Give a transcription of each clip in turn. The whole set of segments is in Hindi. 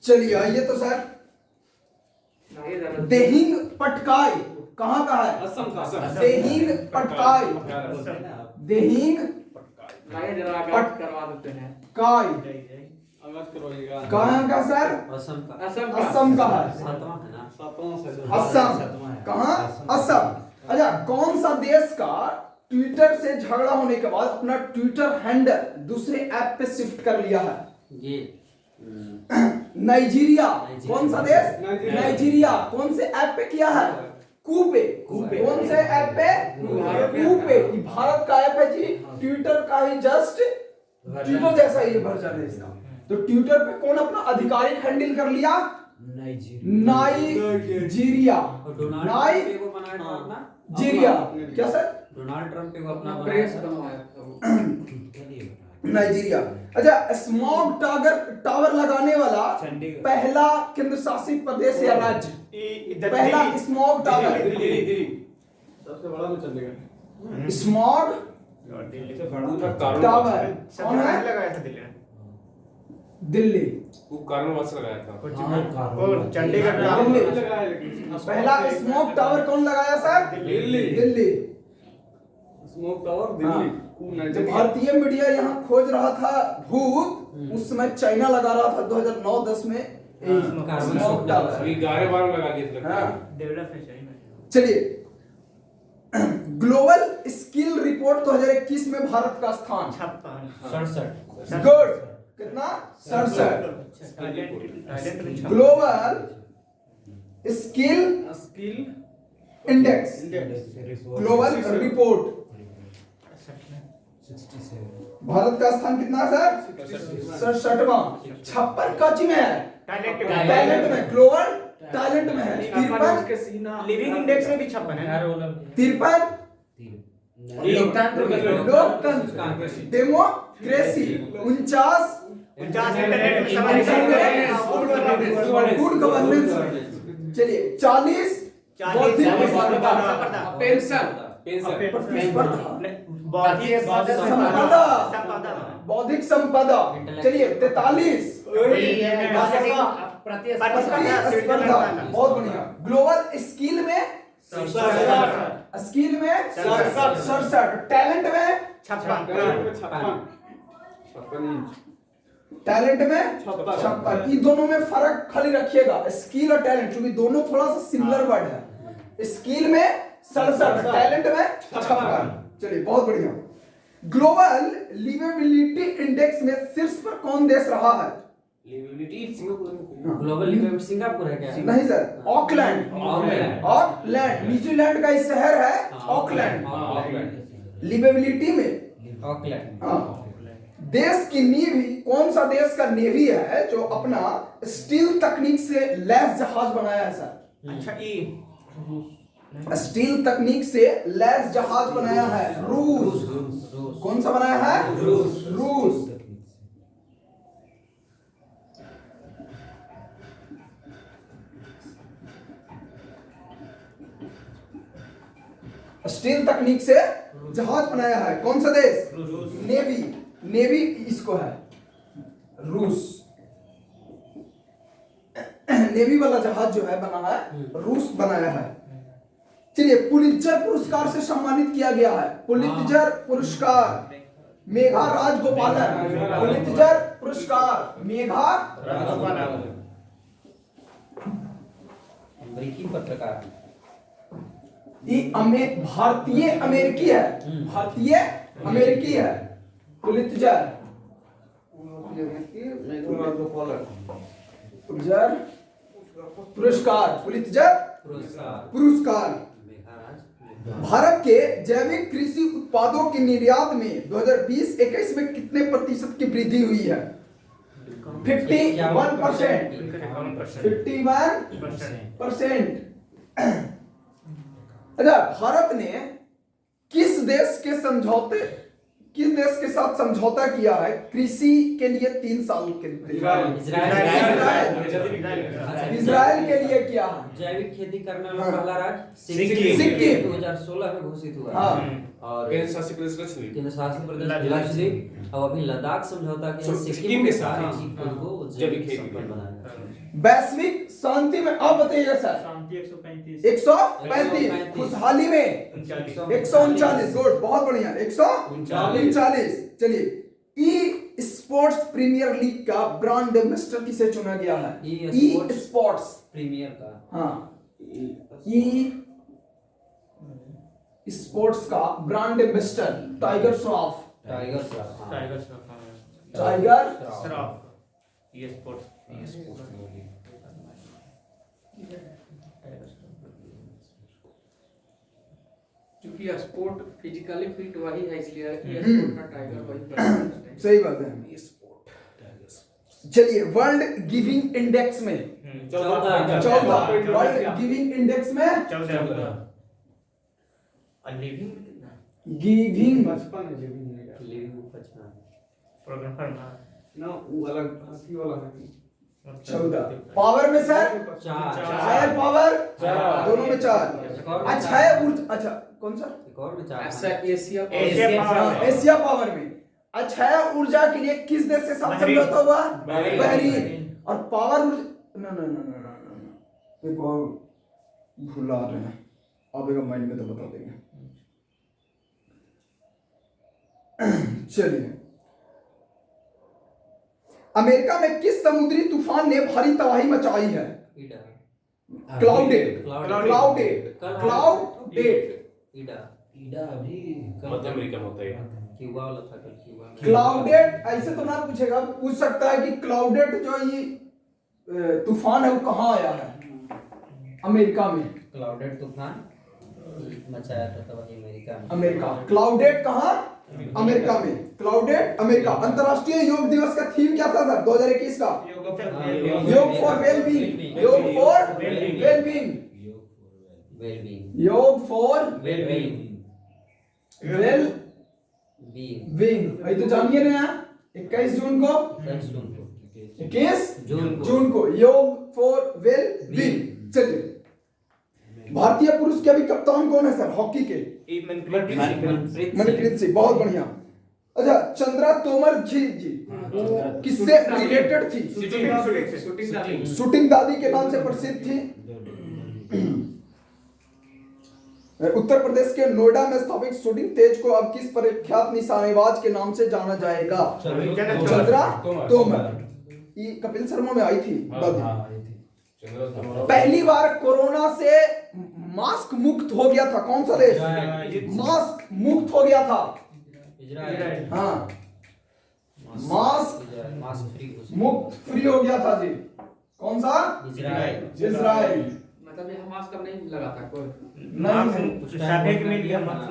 चलिए आइए तो सर, देहिंग पटकाई कहाँ का है? असम का। देहिंग पटकाई, देहिंग करवा देते हैं। काई आवाज करवाइएगा। कहाँ का सर? असम का। असम का है। सातवां है ना? सातवां से असम कहाँ? असम। अच्छा, कौन सा देश का ट्विटर से झगड़ा होने के बाद अपना ट्विटर हैंडल दूसरे ऐप पे शिफ्ट कर लिया है? ये नाइजीरिया। कौन सा देश? नाइजीरिया। नाइजीरिया। कौन से ऐप पे किया है? कूपे। कौन से ऐप पे? कूपे। ये भारत का ऐप है जी, ट्विटर का ही जस्ट ट्विटर जैसा ही वर्जन है इसका। तो ट्विटर पे कौन अपना आधिकारिक हैंडल कर लिया? नाइजीरिया। नाइजीरिया क्या सर? डोनाल्ड ट्रंप पे वो अपना प्रेस बनवाया था। नाइजीरिया। अच्छा, स्मॉग टावर लगाने वाला पहला केंद्र शासित प्रदेश या राज्य? पहला स्मॉग टावर। सबसे बड़ा में चलेगा। स्मॉग टावर कौन है? लगाया था दिल्ली में। दिल्ली। वो कारणवश लगाया था। चंडीगढ़ दिल्ली। लगाया लेकिन पहला स्मोक टावर कौन लगाया sir? Delhi. Delhi. Smoke tower हाँ। दिल्ली। जब भारतीय मीडिया यहाँ खोज रहा था भूत, उस समय चाइना लगा रहा था 2009-10 में स्मोक टावर। अभी 11-12 लगा दिए थे। हाँ। डेवलप है चाहिए। चलिए, ग्लोबल स्किल रिपोर्ट 2021 में भारत का स्थान 56। गुड। कितना? 67। Global skill index, global report, Bharat का स्थान कितना है सर? 67वां। 56 कच्ची में है? टैलेंट में, ग्लोबल टैलेंट में है। 53 लिविंग इंडेक्स में भी 56 है। 53 लोकतंत्र डेमोक्रेसी। 49 good governance. चलिए 40 बौद्धिक बौद्धिक संपदा। चलिए 43 प्रतिस्पर्धा। बहुत बढ़िया। ग्लोबल स्किल में 67। टैलेंट में 56 टैलेंट में 56। इन दोनों में फर्क खाली रखिएगा, स्किल और टैलेंट, क्योंकि दोनों थोड़ा सा सिमिलर वर्ड है। स्किल में 67, टैलेंट में 56। चलिए बहुत बढ़िया। ग्लोबल लिवेबिलिटी इंडेक्स में शीर्ष पर कौन देश रहा है? ग्लोबल लिवेबिलिटी सिंगापुर है क्या? नहीं सर, ऑकलैंड। ऑकलैंड न्यूजीलैंड का ही शहर है ऑकलैंड। लिवेबिलिटी में ऑकलैंड। हाँ। देश की नेवी, कौन सा देश का नेवी है जो अपना स्टील तकनीक से लैस जहाज बनाया है सर? अच्छा, स्टील तकनीक से लैस जहाज बनाया है? रूस। कौन सा बनाया है? रूस। स्टील तकनीक से जहाज बनाया है कौन सा देश? नेवी। नेवी इसको है रूस। नेवी वाला जहाज जो है बना है, रूस बनाया है। चलिए, पुलित्जर पुरस्कार से सम्मानित किया गया है। पुलित्जर पुरस्कार मेघा राजगोपालन। पुलित्जर पुरस्कार मेघा राजगोपालन। अमेरिकी पत्रकार। ये भारतीय अमेरिकी है। भारतीय अमेरिकी है पुलित्जर पुरस्कार। पुलित्जर पुरस्कार। भारत के जैविक कृषि उत्पादों के निर्यात में 2020-21 में कितने प्रतिशत की वृद्धि हुई है? 51%। 51%। अच्छा, भारत ने किस देश के साथ समझौता किया है कृषि के लिए 3 साल के लिए? इजराइल के लिए किया है। जैविक खेती करने वाला हाँ। पहला राज्य सिक्किम। 2016 में घोषित हुआ। हाँ। और केंद्र शासित प्रदेश लक्षद्वीप। केंद्र शासित प्रदेश लक्षद्वीप। लक्षद्वीप और अभी लद्दाख समझौता के सिक्किम सिक्किम के के साथ, साथ हाँ। उनको जैविक खेती संपन्न में। बनाया। वैश्विक शांति में आप बताइएगा सर। शांति 135 135, खुशहाली में 139, गुड, बहुत बढ़िया, 139। चलिए, ई स्पोर्ट्स प्रीमियर लीग का ब्रांड एम्बेसडर किसे चुना गया है? ई स्पोर्ट्स प्रीमियर का, हाँ, ई स्पोर्ट्स का brand ambassador Tiger Shroff. Tiger Shroff, tiger Shroff, हाँ। टाइगर श्रॉफ, ये स्पोर्ट्स। क्योंकि स्पोर्ट फिजिकली फिट वही है, इसलिए ये स्पोर्ट का टाइगर वही प्रेसिडेंट है। सही बात है। चलिए, वर्ल्ड गिविंग इंडेक्स में 14, वर्ल्ड गिविंग इंडेक्स में 14 लिविंग गिविंग 55 है लिविंग है। लिविंग 55, प्रोग्रामर ना वो अलग हाथी वाला है। 14। पावर में सर 4, फायर पावर, चार। दोनों में 4। अच्छा है ऊर्जा, अच्छा कौन सा? एक और में 4, ऐसा एशिया एशिया पावर में अक्षय ऊर्जा के लिए किस देश के साथ बहरीन। समझौता हुआ? बहरीन। बहरीन। और पावर ऊर्जा ना एक और भुला रहे हैं, आप एक माइंड में तो बता देंगे। चलिए, अमेरिका में किस समुद्री तूफान ने भारी तबाही मचाई है? ईडा, क्लाउडेड, क्लाउडेड, क्लाउडेड, कल- क्लाउडेड, ईडा अभी मध्य अमेरिका में होता है ये। क्यूबा वाला था, कल क्यूबा में। क्लाउडेड ऐसे तो ना पूछेगा, पूछ सकता है कि क्लाउडेड जो ये तूफान है वो कहाँ आया है? अमेरिका में। क्लाउडेड तूफान मचाया था तब अमेरिका में। अमेरिका। क्लाउडेड कहाँ? अमेरिका में। Clouded America. अंतरराष्ट्रीय योग दिवस का थीम क्या था सर 2021 का? योग फॉर वेलबींग, योग फॉर वेलबींग, वेलबींग, योग for wellbeing, well being, wing. ये तो जानिए ना, 21 जून को, 21 जून को योग फॉर वेल बीइंग। चलिए, भारतीय पुरुष के अभी कप्तान कौन है सर हॉकी के? मनप्रीत सिंह, बहुत बढ़िया। अच्छा, चंद्रा तोमर जी वो किससे रिलेटेड थी? शूटिंग दादी के नाम से प्रसिद्ध थी। उत्तर प्रदेश के नोएडा में स्थापित शूटिंग तेज को अब किस प्रख्यात निशानेबाज के नाम से जाना जाएगा? चंद्रा तोमर। ये कपिल शर्मा में आई थी दादी। पहली बार कोरोना से मास्क मुक्त हो गया था कौन सा देश? मास्क मुक्त हो गया था इजराइल, हाँ, मास्क मास्क फ्री घोषित। मुक्त फ्री हो गया था जी। कौन सा? Israel, Israel. मतलब ये हमास का नहीं लगा था कोई।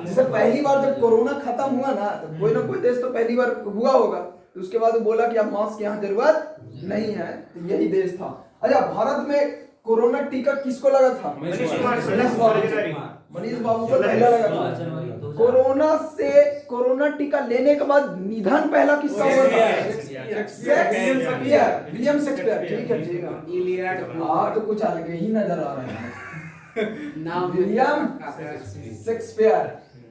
जैसे पहली बार जब कोरोना खत्म हुआ ना, तो कोई ना कोई देश तो पहली बार हुआ होगा, तो उसके बाद वो बोला कि अब मास्क यहाँ जरूरत नहीं है, तो यही देश था। अच्छा, भारत में कोरोना टीका किसको लगा था? मनीष बाबू को पहला लगा था। कोरोना से कोरोना टीका लेने के बाद निधन पहला किसका हुआ था? Shakespeare, William Shakespeare. ठीक है, ठीक है। इलियड आप तो कुछ अलग ही नजर आ रहे हैं। नाम विलियम शेक्सपियर।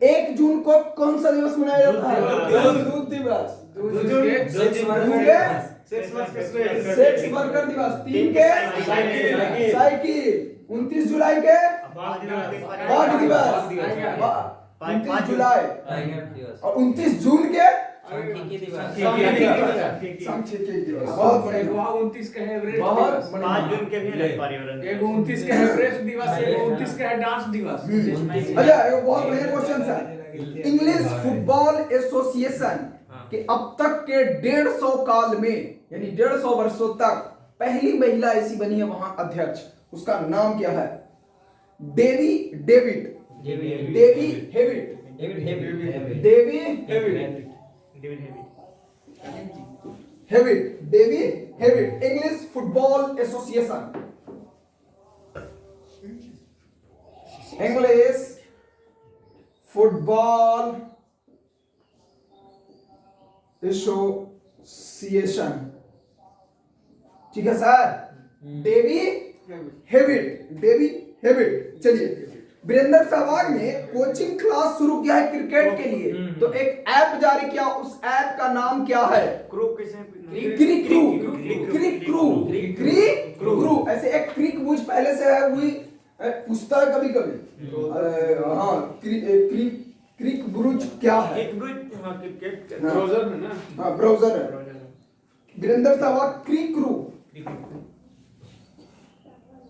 1 जून को कौन सा दिवस मनाया जाता है? दूध दिवस। सेक्स वर्कर दिवस। 3 के साइकिल। 29 जुलाई के बाघ दिवस। 29 जुलाई टाइगर दिवस, और 29 जून के सांख्यिकी दिवस, सांख्यिकी दिवस। बहुत बढ़िया, 29 का है एवरेस्ट बहुत दिवस। बढ़िया। 5 जून के भी है पर्यावरण। एगो 29 का है एवरेस्ट दिवस, एगो 29 का है डांस दिवस। अच्छा, ये बहुत बढ़िया क्वेश्चन है। इंग्लिश फुटबॉल एसोसिएशन के अब तक के 150 काल में, यानी 150 वर्षों तक पहली महिला ऐसी बनी है वहां अध्यक्ष। उसका नाम क्या है? Davy David Davy Hewitt Davy Hewitt Davy Hewitt. English Football Association, English Football Association. ठीक है sir, Davy Hewitt, Davy Hewitt. चलिए, वीरेंद्र सहवाग ने कोचिंग क्लास शुरू किया है क्रिकेट के लिए, तो एक ऐप जारी किया, उस ऐप का नाम क्या है? क्रू किसे क्रू। ऐसे एक क्रिक मुझ पहले से है, वही पूछता है कभी कभी। हाँ, क्रिक ब्रूज क्या है? एक ब्रूज, हाँ क्रिकेट ब्राउजर में ना, हाँ ब्राउजर है। वीरेंद्र सहवाग क्रू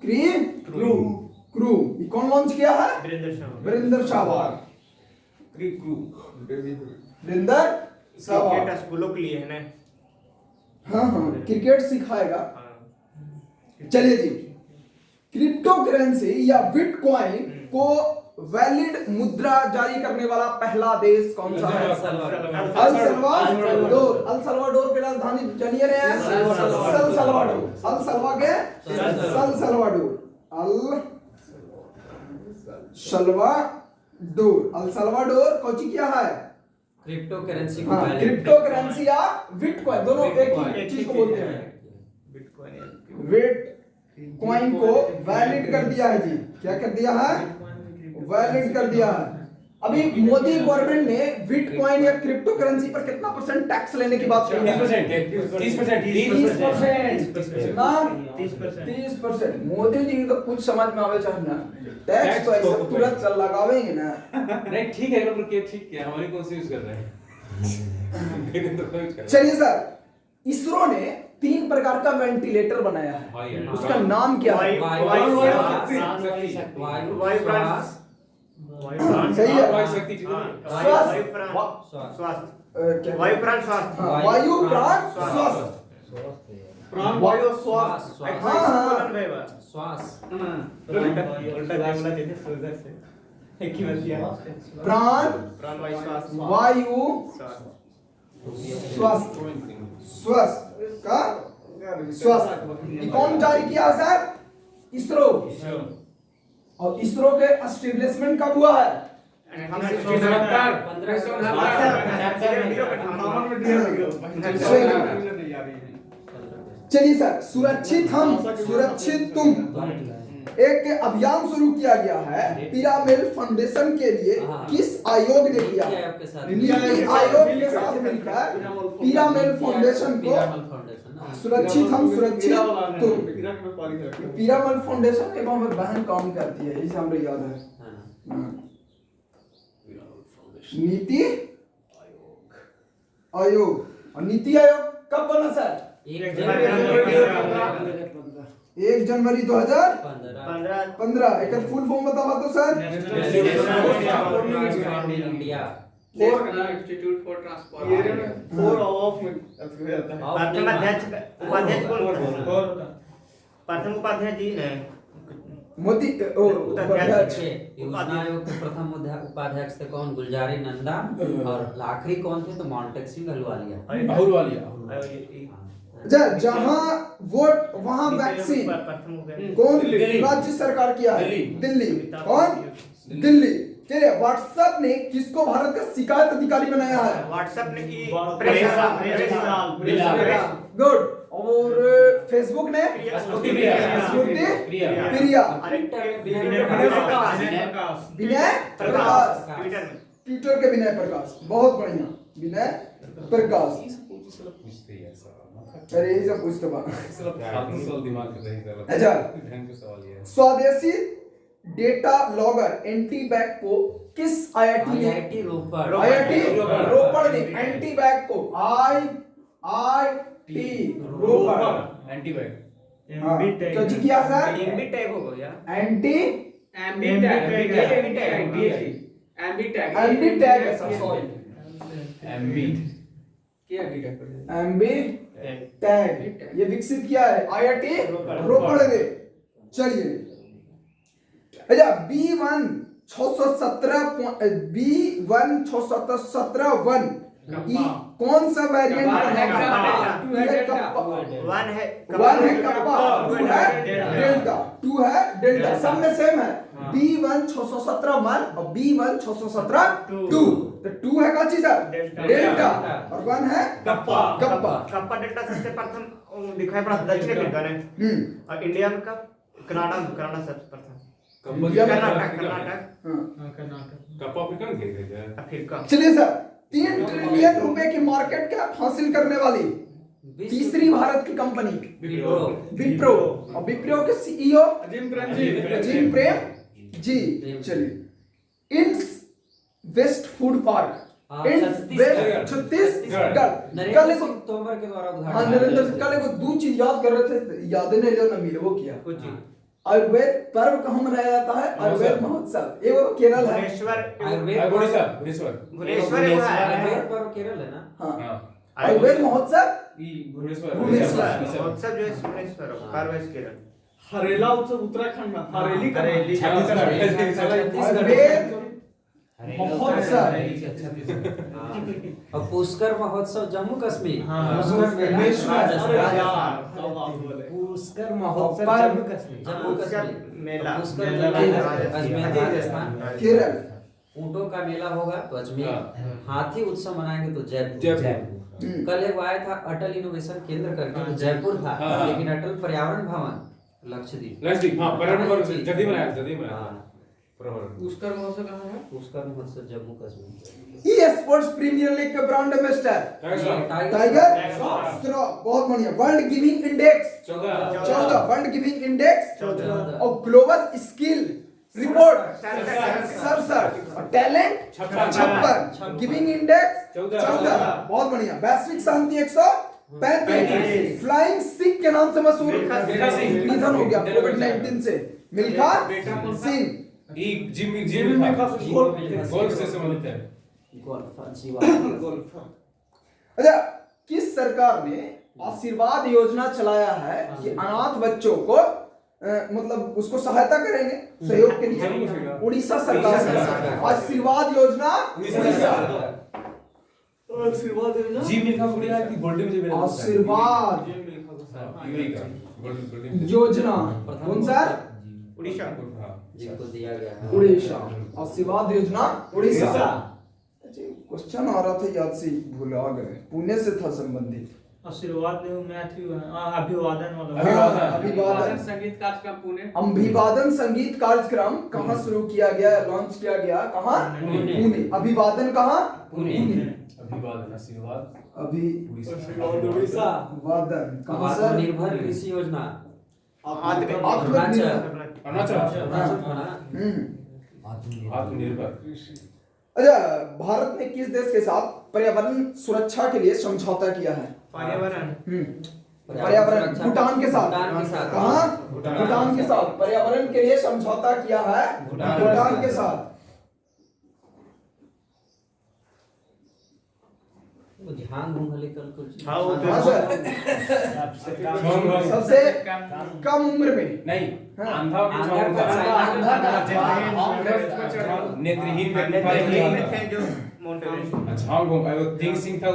ये कौन लॉन्च किया है? वीरेंद्र सहवाग। वीरेंद्र सहवाग क्रिकेट स्कूलों के लिए है ना। हाँ क्रिकेट सिखाएगा। चलिए जी, क्रिप्टो करेंसी या बिटकॉइन को वैलिड मुद्रा जारी करने वाला पहला देश कौन सा है? El Salvador. अल सल्वाडोर की राजधानी जानिए रहे हैं? सल सल्वाडोर। अल सल्वा के सल Salvador. El Salvador. El Salvador Cauchy क्या है? क्रिप्टो करेंसी को हाँ, क्रिप्टो करेंसी या बिटकॉइन दोनों एक ही चीज को बोलते हैं। बिटकॉइन को वैलिड कर दिया है जी। क्या कर दिया है? वैलिड कर दिया है। अभी मोदी गवर्नमेंट ने बिटकॉइन या क्रिप्टो करेंसी पर कितना % टैक्स लेने की बात की है? 30%। मोदी जी को कुछ समझ में आवे चाहिए ना, टैक्स तो ऐसा तुरंत लगावेंगे ना। नहीं ठीक है, मतलब ठीक है, हमारी कौन सी यूज कर रहे हैं। चलिए सर, इसरो ने 3 प्रकार का वेंटिलेटर बनाया है, उसका नाम क्या है? सही है। वायु प्राण स्वास्थ्य। वायु प्राण स्वास्थ्य। प्राण वायु श्वास। श्वास प्राण वायु स्वास्थ्य। स्वास्थ्य का स्वास्थ्य ये कौन जारी किया है सर? इसरो। और इसरो के एस्टेब्लिशमेंट कब हुआ है? चलिए सर, सुरक्षित हम सुरक्षित तुम एक अभियान शुरू किया गया है पिरामिड फाउंडेशन के लिए। किस आयोग ने किया? नीति आयोग के साथ मिलकर पिरामिड फाउंडेशन को सुरक्षित हम सुरक्षित तुम। पिरामिड फाउंडेशन के वहां पर बहन काम करती है, इसे हमें याद है। नीति आयोग। और नीति आयोग कब बना सर? 1 जनवरी 2015। एक फुल फॉर्म बतावा तो सर। Institute for transformation. प्रथम उपाध्याय जी ने मोदी उपाध्यक्ष। योजना आयोग के प्रथम उपाध्यक्ष थे कौन? गुलजारी नंदा। और आखिरी कौन थे? तो मॉन्टेक्सी अहलूवालिया। जहां वोट वहां वैक्सीन कौन राज्य सरकार किया है? दिल्ली। कौन? दिल्ली। चलिए, व्हाट्सएप ने किसको भारत का शिकायत अधिकारी बनाया है? व्हाट्सएप ने गुड। और फेसबुक ने प्रिया। विनय प्रकाश। ट्विटर के विनय प्रकाश। बहुत बढ़िया, विनय प्रकाश। अरे ये सब पूछते अच्छा, स्वदेशी डेटा लॉगर एंटीबैग को किस आईआईटी ने? रोपड़ ने एंटीबैग को आईआईटी रोपड़ एंटीबैग तो जी किया सर? एमबी टैग हो गया। एमबी टैग है सर, सॉरी। एमबी टैग ये विकसित किया है आईआईटी रोपड़ ने। चलिए, अच्छा B1 617 कौन सा वेरिएंट है? 1 है कप्पा, 2 है डेल्टा। 2 है डेल्टा, सब में सेम है। B1 617 1 और B1 617 2। तो 2 है कौन सी सर? डेल्टा। और 1 है कप्पा डेल्टा सबसे प्रथम दिखाई पड़ा दक्षिण अफ्रीका ने। और इंडिया में कब? कनाडा सबसे प्रथम। इंडिया में कर्नाटक हाँ। कर्नाटक कप्पा अफ्रीकन थे क्या? अफ्रीका। चलिए सर, 3 ट्रिलियन रुपए की मार्केट कैप हासिल करने वाली तीसरी भारत की कंपनी विप्रो, और विप्रो के सीईओ अजीम प्रेम अजीम प्रेम जी। चलिए, इंस वेस्ट फूड पार्क, छत्तीसगढ़। कल नरेंद्र सिंह तोमर के द्वारा उद्घाटन। हाँ, नरेंद्र कल को 2 चीज याद कर रहे थे, यादें नहीं लियो ना मिले, वो किया। आयुर्वेद पर्व कहाँ मनाया जाता है? आयुर्वेद महोत्सव। एक वो केरल है, आयुर्वेद भुवनेश्वर आयुर्वेद पर्व केरल है ना? हाँ, आयुर्वेद महोत्सव महोत्सव जो है भुवनेश्वर, पर्व केरल। हरेला उत्सव उत्तराखंड में, हरेली का हरेली। आयुर्वेद महोत्सव। और पुष्कर महोत्सव जम्मू कश्मीर। हाँ। पुष्कर मेला राजस्थान। पुष्कर महोत्सव और जम्मू कश्मीर। जम्मू कश्मीर मेला। पुष्कर मेला अजमेर राजस्थान। केरल। ऊंटों का मेला होगा तो अजमेर। हाँ। हाथी उत्सव मनाएंगे तो जयपुर। जयपुर। कल एक आया था अटल इनोवेशन केंद्र करके, तो जयपुर था, हाँ। लेकिन अटल पर्यावरण भवन लक्षद्वीप। लक्षद्वीप, हाँ, पर्यटन भवन जल्दी बनाया हाँ। पुष्कर महोत्सव कहाँ है? Pushkar Mahotsav Jammu Kashmir. E sports premier league के ब्रांड एम्बेसडर टाइगर श्रॉफ। बहुत बढ़िया। World giving index 14, world giving index 14, और ग्लोबल स्किल रिपोर्ट 67, और टैलेंट 56, गिविंग इंडेक्स 14। बहुत बढ़िया। वैश्विक शांति 135। फ्लाइंग सिख के नाम से मशहूर मिल्खा सिंह। निधन हो गया कोविड-19 से। मिल्खा सिंह। गोल्फ से संबंधित है। अच्छा, किस सरकार ने आशीर्वाद योजना चलाया है कि अनाथ बच्चों को मतलब उसको सहायता करेंगे सहयोग के लिए? उड़ीसा सरकार ने आशीर्वाद योजना। उड़ीसा आशीर्वाद योजना। जी मिल्खा गुड़िया की गोल्डन में आशीर्वाद योजना कौन सा? उड़ीसा। जिनको दिया गया है उड़ीसा। आशीर्वाद योजना उड़ीसा। क्वेश्चन आ रहा था, याद से भूला गए। पुणे से था संबंधित। आशीर्वाद अभिवादन वाला। हाँ, अभिवादन संगीत कार्यक्रम पुणे। अभिवादन संगीत कार्यक्रम कहाँ शुरू किया गया, लॉन्च किया गया? कहाँ? पुणे। अभिवादन कहाँ? पुणे। अभिवादन आशीर्वाद उड़ीसा। अभिवादन कहाँ सर? आत्मनिर्भर कृषि योजना आत्मनिर्भर। अच्छा, भारत ने किस देश के साथ पर्यावरण सुरक्षा के लिए समझौता किया है? पर्यावरण। पर्यावरण भूटान के साथ। कहाँ? भूटान। भूटान के साथ पर्यावरण के लिए समझौता किया है भूटान के साथ। हाँ, वो तो हाँ सर, सबसे कम उम्र में नहीं, हाँ। अंधा की नेत्रहीन में थे जो माउंट एवरेस्ट। तेज सिंह था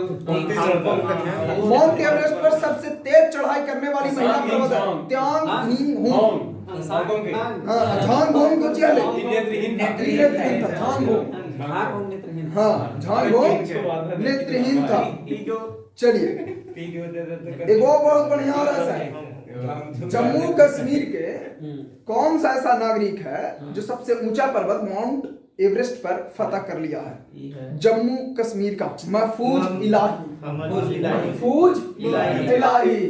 माउंट एवरेस्ट पर सबसे तेज चढ़ाई करने वाली महिला पर्वत त्यांग हिंग होंग। झांग होंग को चले नेत्रहीन नेत्रहीन था। झांग होंग, हाँ, झांग होंग नेत्रहीन था। चलिए, एक और बहुत बढ़िया और ऐसा है। जम्मू कश्मीर के कौन सा ऐसा नागरिक है जो सबसे ऊंचा पर्वत माउंट एवरेस्ट पर फतह कर लिया है? जम्मू कश्मीर का महफूज इलाही। महफूज इलाही।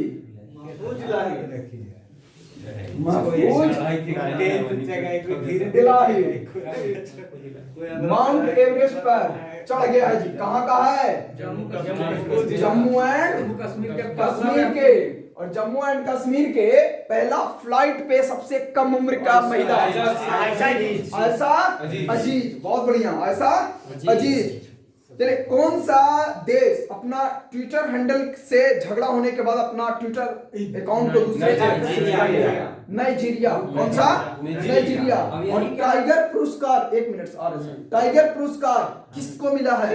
माउंट एवरेस्ट पर चढ़ गया है जी। कहाँ का है? जम्मू एंड कश्मीर के। और जम्मू एंड कश्मीर के पहला फ्लाइट पे सबसे कम उम्र का महिला आयशा अजीज। बहुत बढ़िया, आयशा अजीज। चलिए, कौन सा देश अपना ट्विटर हैंडल से झगड़ा होने के बाद अपना ट्विटर अकाउंट को दूसरे नाइजीरिया। कौन सा? नाइजीरिया। और टाइगर पुरस्कार, 1 मिनट आ रहे हैं, टाइगर पुरस्कार किसको मिला है?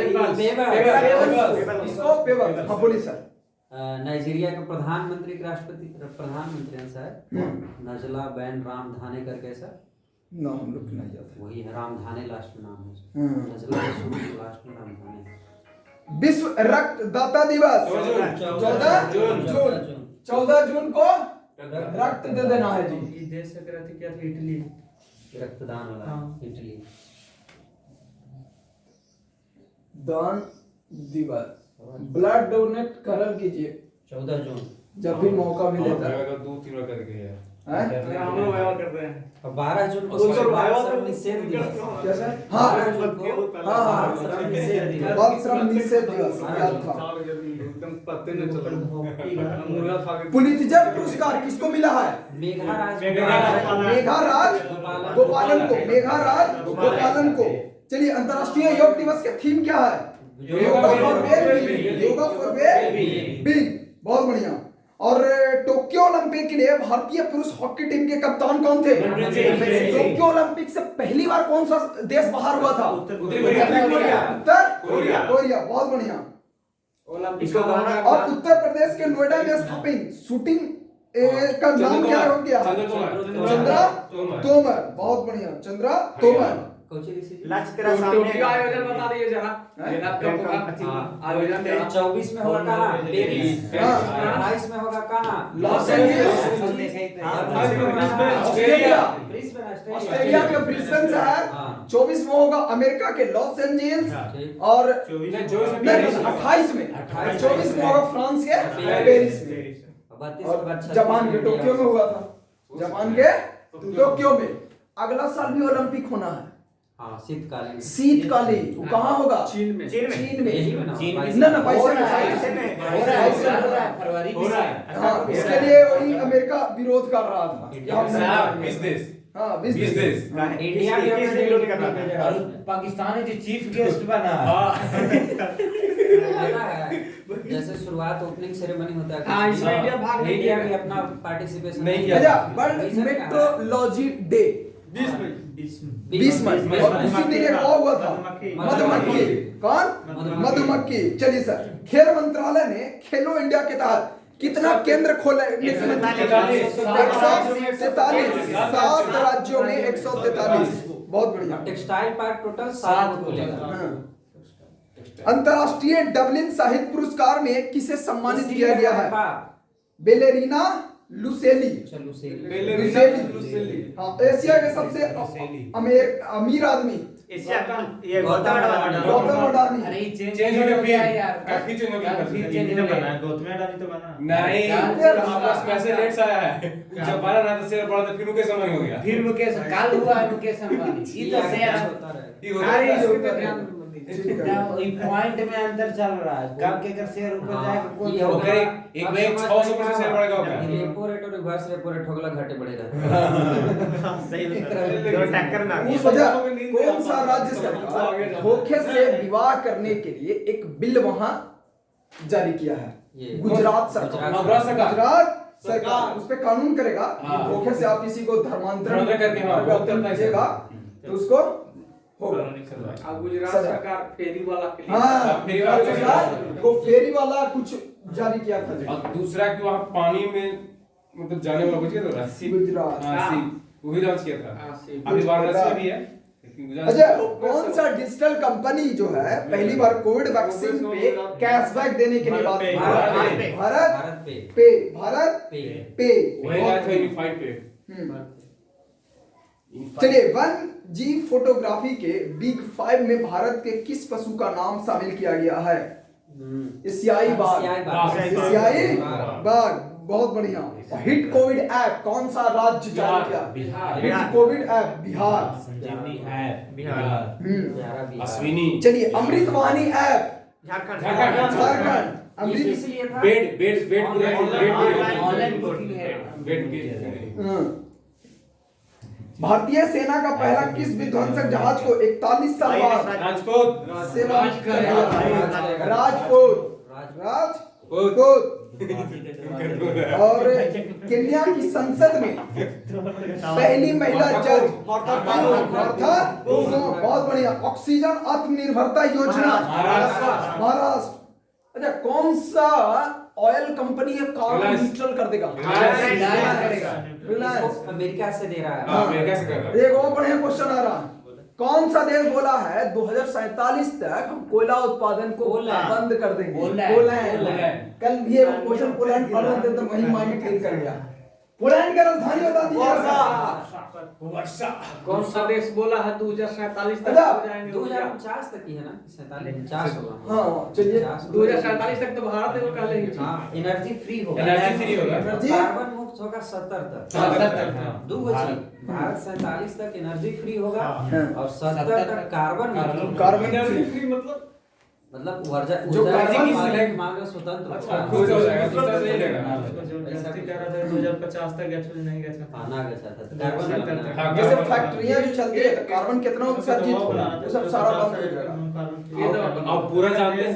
किसको? पेबल्स। हाँ बोलिए सर। नाइजीरिया के प्रधानमंत्री के प्रधानमंत्री हैं सर, नजला बैन रामधाने करके सर। ना, हम लोग नहीं जाते। वही है, रामधाने लास्ट में नाम है। नजला के शुरू में, लास्ट में रामधाने। विश्व रक्तदाता दिवस 14 जून को रक्त दे देना है जी। देश से क्या थी? इटली। रक्तदान वाला हाँ। इटली। दान दिवस, ब्लड डोनेट करल कीजिए 14 जून। जब भी मौका मिलेता है। 2-3 बार करके है। हैं? हम लोग व्यवहार करते हैं। और 12 जून को उनको बाल भाईवा श्रम तो निषेध दिवस। क्या सर? हाँ 12 जून को हाँ बाल श्रम निषेध दिवस। बाल श्रम निषेध दिवस याद था। एकदम पत्ते न चला। मुर्गा खा के पुलित्जर पुरस्कार किसको मिला है? मेघाराज मेघाराज गोपालन को, मेघाराज गोपालन को। चलिए, अंतर्राष्ट्रीय योग दिवस के थीम क्या है? Yoga for well, yoga for well being. बहुत बढ़िया। और टोक्यो ओलंपिक के लिए भारतीय पुरुष हॉकी टीम के कप्तान कौन थे? टोक्यो ओलंपिक से पहली बार कौन सा देश बाहर हुआ था? उत्तर कोरिया। बहुत बढ़िया। ओलंपिक और उत्तर प्रदेश के नोएडा में स्थापित शूटिंग का नाम क्या हो गया? चंद्रा तोमर। बहुत बढ़िया, चंद्रा तोमर। लक्ष्य तेरा सामने टोक्यो आयोजन बता दिए जरा। मेरा कब होगा? आयोजन तेरा 24 में होगा कहाँ? पेरिस। 28 में होगा कहाँ? Los Angeles, Australia. ऑस्ट्रेलिया के ब्रिस्बेन शहर। 24 में होगा अमेरिका के लॉस एंजल्स। और 28 में 24 में होगा फ्रांस के पेरिस में। और जापान के टोक्यो में हुआ था। जापान के टोक्यो में। अगला साल भी ओलंपिक होना है। हाँ, शीतकालीन। शीतकालीन। वो कहाँ होगा? चीन में। चीन यही में में। ना? चीन में। ना पैसे पैसे में हो रहा है फरवरी हो रहा है। हाँ, इसके लिए वही अमेरिका विरोध कर रहा था कि हम नहीं साहब, करेंगे। 20 देश। हाँ 20 20 देश। इंडिया भी किस अपने विरोध करना था? और पाकिस्तान जो चीफ गेस्ट बना पता है, जैसे शुरुआत ओपनिंग सेरेमनी होता है, हाँ, इसमें इंडिया भाग नहीं इंडिया लिया। भी अपना पार्टिसिपेशन नहीं किया। अच्छा, वर्ल्ड मेट्रोलॉजी डे 20 मई। और उसी दिन एक और हुआ था मधुमक्खी। कौन? मधुमक्खी। चलिए सर, खेल मंत्रालय ने खेलो इंडिया के तहत कितना केंद्र खोले? 143। 7 राज्यों में 143। बहुत बढ़िया। टेक्सटाइल पार्क टोटल 7 खुलेगा। हाँ। अंतरराष्ट्रीय डबलिन साहित्य पुरस्कार में किसे सम्मानित किया गया है? बेलेरिना लुसेली। लुसेली। हाँ, एशिया के सबसे अमीर आदमी। एशिया का ये गौतम अडानी। अरे चेंज हो गया यार। काफी चेंज हो गया। गौतम अडानी तो बना। नहीं, आपस में ऐसे लेट्स आया है। जब बना ना तो शेयर पड़ा था, फिर मुकेश अंबानी हो गया। फिर मुकेश काल हुआ है मुकेश अंबानी ये तो शेयर होता रहे। ये हो गया। वही पॉइंट में अंतर चल रहा है कब के अगर शेयर ऊपर जाएगा कौन ये हो होगा। गया, एक में 600% शेयर बढ़ेगा, हो गया। रेपो रेट और रिवर्स रेपो रेट होगा, घाटे बढ़ेगा। सही दो टक्कर में आ उस गया। वजह कौन सा राज्य सरकार धोखे से विवाह करने के लिए एक बिल वहां जारी किया है? ये गुजरात सरकार। गुजरात सरकार उस पे कानून करेगा कि धोखे से आप किसी को धर्मांतरण करके भेजेगा तो उसको होगा। अब गुजरात सजा। सरकार फेरी वाला के लिए हाँ, फेरी वाला सरकार को फेरी वाला कुछ जारी किया था जी। और दूसरा कि वहाँ पानी में मतलब जाने वाला कुछ क्या था? रस्सी। गुजरात। हाँ, सी। वो भी लॉन्च किया था। हाँ, सी। अभी वाराणसी में भी है। लेकिन गुजरात अच्छा, कौन सा डिजिटल कंपनी जो है पहली बार कोविड वैक्सीन पे कैशबैक देने के लिए बात कर रहा है? भारत भारत पे पे। भारत पे पे। वही लाया था यूनिफाइड पे। चलिए, 1G फोटोग्राफी के बिग 5 में भारत के किस पशु का नाम शामिल किया गया है? एशियाई बाघ। एशियाई बाघ। बहुत बढ़िया। हिट कोविड ऐप कौन सा राज्य जारी किया? Hit Covid app Bihar. Bihar. Ashwini. चलिए, अमृत वाहिनी ऐप झारखंड। झारखंड। अमृत इसलिए था बेड ऑनलाइन बुकिंग है भारतीय सेना का पहला किस विध्वंसक जहाज को 41 साल बाद राजपूत। सेवा कर दिया? राजपूत। राजपूत। और केन्या की संसद में पहली महिला जज मार्था। बहुत बढ़िया। ऑक्सीजन आत्मनिर्भरता योजना महाराष्ट्र। अच्छा, कौन सा ऑयल कंपनी है कार्बन न्यूट्रल कर देगा? रिलायंस। अमेरिका से दे रहा है। हाँ, अमेरिका से कर रहा है। एक और बढ़िया क्वेश्चन आ रहा है। कौन सा देश बोला है 2047 तक हम कोयला उत्पादन को बंद कर देंगे? पोलैंड। कल भी एक क्वेश्चन पोलैंड पढ़ रहे थे तो वही माइंड क्लिक कर गया। पोलैंड का राजधानी बता दीजिए। वर्षा कौन सा देश बोला है 2047 तक अच्छा, हो जाएंगे? 2049 तक ही है ना, 47 होगा। हाँ चलिए 2047 तक तो भारत को पहले ही था। हाँ, एनर्जी फ्री होगा। एनर्जी फ्री होगा। एनर्जी कार्बन मुक्त होगा 70 तक। 70 तक, हाँ। दो चीज, भारत 47 तक एनर्जी फ्री होगा हाँ। और 70 तक कार्बन मुक्त होगा। Carbon energy free. फ्री मतलब मतलब ऊर्जा जो कार्बन की की मालिक मांग स्वतंत्र होगा। खुद हो जाएगा, दूसरा नहीं लेगा। जो जस्ती कह रहा था 2050 तक एक्चुअली नहीं गया था। आना गया था कार्बन हाँ, अपना- हाँ, जैसे फैक्ट्रियां जो चलती है तो कार्बन कितना उत्सर्जित होगा वो सब सारा बंद हो जाएगा। ये तो अब पूरा जानते हैं,